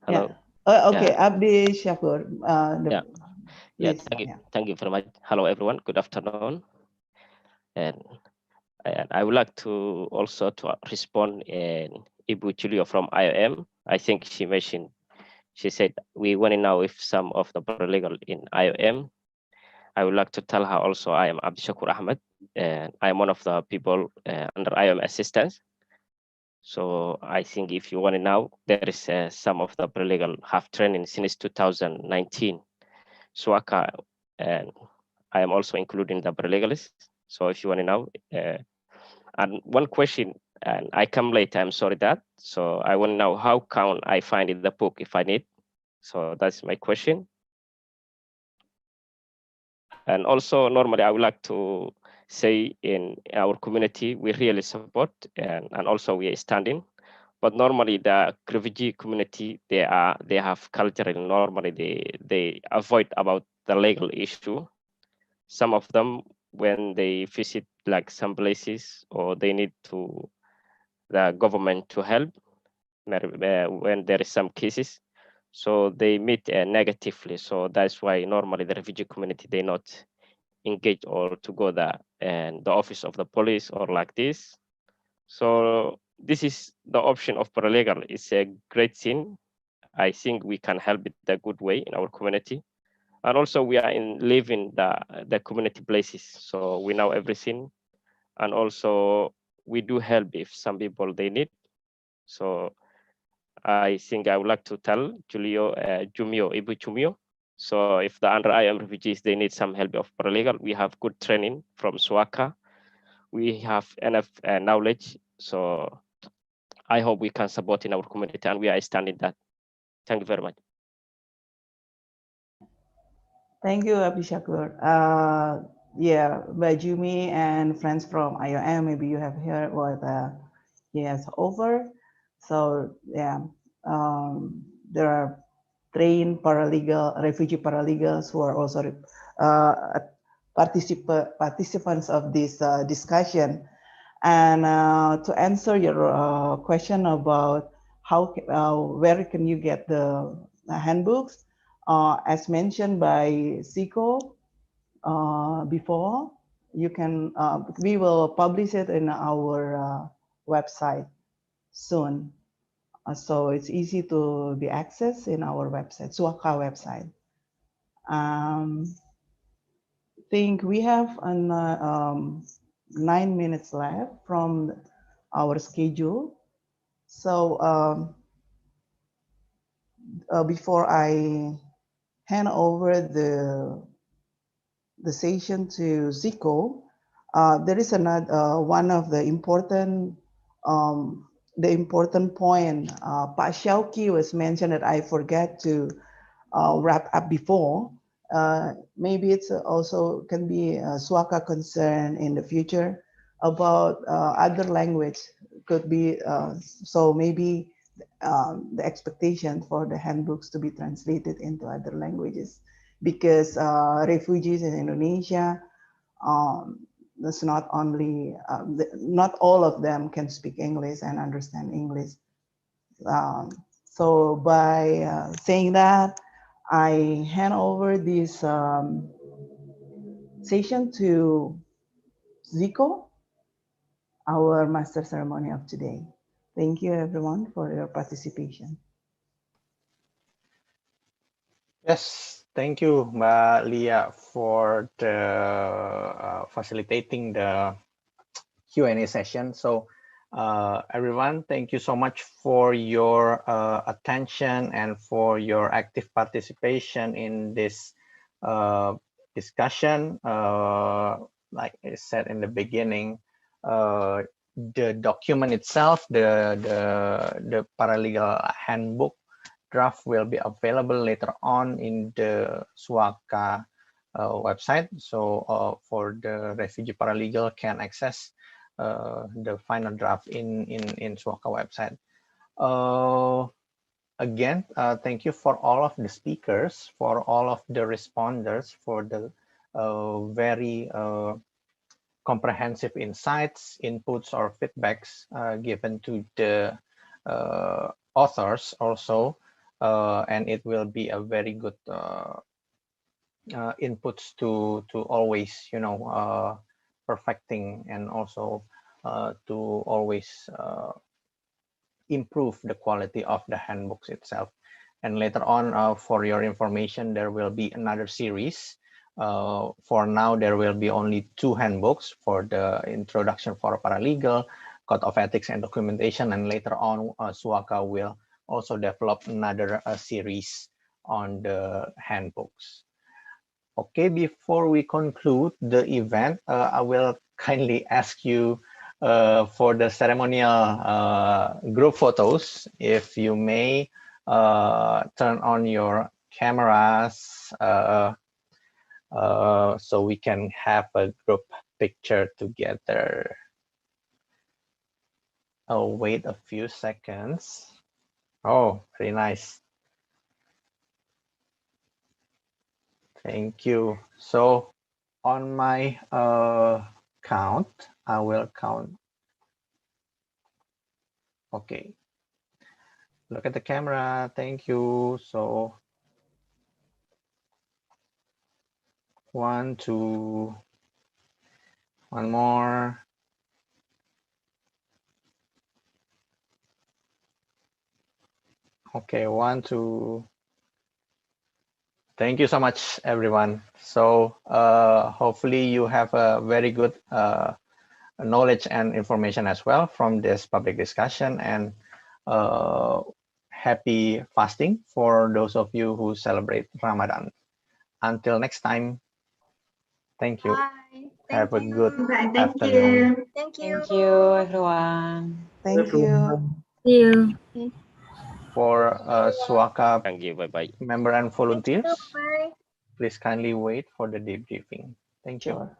Yeah. Hello. Okay, Yeah. Abdi Shakur. Yeah. Please. Yeah. Thank you very much. Hello, everyone. Good afternoon. And I would like to also to respond in Ibu Julio from IOM. I think she mentioned, she said, we want to know if some of the paralegal in IOM. I would like to tell her also I am Abdi Shakur Ahmed, and I am one of the people under IOM assistance. So I think if you want to know, there is some of the paralegal have training since 2019. SWACA, and I am also including the paralegalists. So if you want to know, and one question, and I come late, I'm sorry that. So I want to know how can I find in the book if I need. So that's my question. And also normally I would like to say in our community, we really support and also we are standing. But normally the refugee community, they have culturally, normally they avoid about the legal issue. Some of them, when they visit like some places or they need to the government to help when there is some cases, so they meet negatively. So that's why normally the refugee community, they not engage or to go there and the office of the police or like this. So this is the option of paralegal. It's a great thing. I think we can help it a good way in our community. And also we are living the community places. So we know everything. And also we do help if some people they need. So I think I would like to tell Jumio, Ibu Jumio. So if the under IM refugees, they need some help of paralegal, we have good training from SWACA. We have enough knowledge. So I hope we can support in our community and we are standing that. Thank you very much. Thank you, Abdi Shakur. Yeah, Bajumi and friends from IOM, maybe you have heard what he has offered. So yeah, there are trained refugee paralegals who are also participants of this discussion. And to answer your question about where can you get the handbooks, as mentioned by Zico before, you can we will publish it in our website soon. So it's easy to be accessed in our website, SWACA website. I think we have 9 minutes left from our schedule. So before I hand over the session to Zico, there is another one of the important point. Pak Syauqi was mentioned that I forgot to wrap up before. Maybe it's also can be a SWACA concern in the future about other language could be, so maybe the expectation for the handbooks to be translated into other languages, because refugees in Indonesia, that's not only, not all of them can speak English and understand English. So by saying that, I hand over this session to Zico, our master ceremony of today. Thank you everyone for your participation. Yes, thank you, Mbak Lia, for the facilitating the Q&A session. So everyone, thank you so much for your attention and for your active participation in this discussion. Like I said in the beginning, the document itself, the paralegal handbook draft will be available later on in the Suaka website. So for the refugee paralegal can access the final draft in Suaka website. Again, thank you for all of the speakers, for all of the responders, for the very comprehensive insights, inputs, or feedbacks given to the authors also, and it will be a very good inputs to always, you know, perfecting and also to always improve the quality of the handbooks itself. And later on, for your information, there will be another series. For now, there will be only 2 handbooks for the introduction for paralegal, code of ethics and documentation, and later on, Suaka will also develop another series on the handbooks. Okay, before we conclude the event, I will kindly ask you for the ceremonial group photos, if you may turn on your cameras so we can have a group picture together. I'll wait a few seconds. Oh, very nice. Thank you. So on my count, I will count. Okay. Look at the camera. Thank you. So 1, 2, one more. Okay, 1, 2. Thank you so much, everyone. So hopefully you have a very good knowledge and information as well from this public discussion, and happy fasting for those of you who celebrate Ramadan. Until next time, thank you. Bye. Have a good Thank afternoon. you. Thank you. Thank you, everyone. Thank you. See you. For Suaka Thank you. Bye-bye. member and volunteers, Bye. please kindly wait for the debriefing. Thank you. Sure.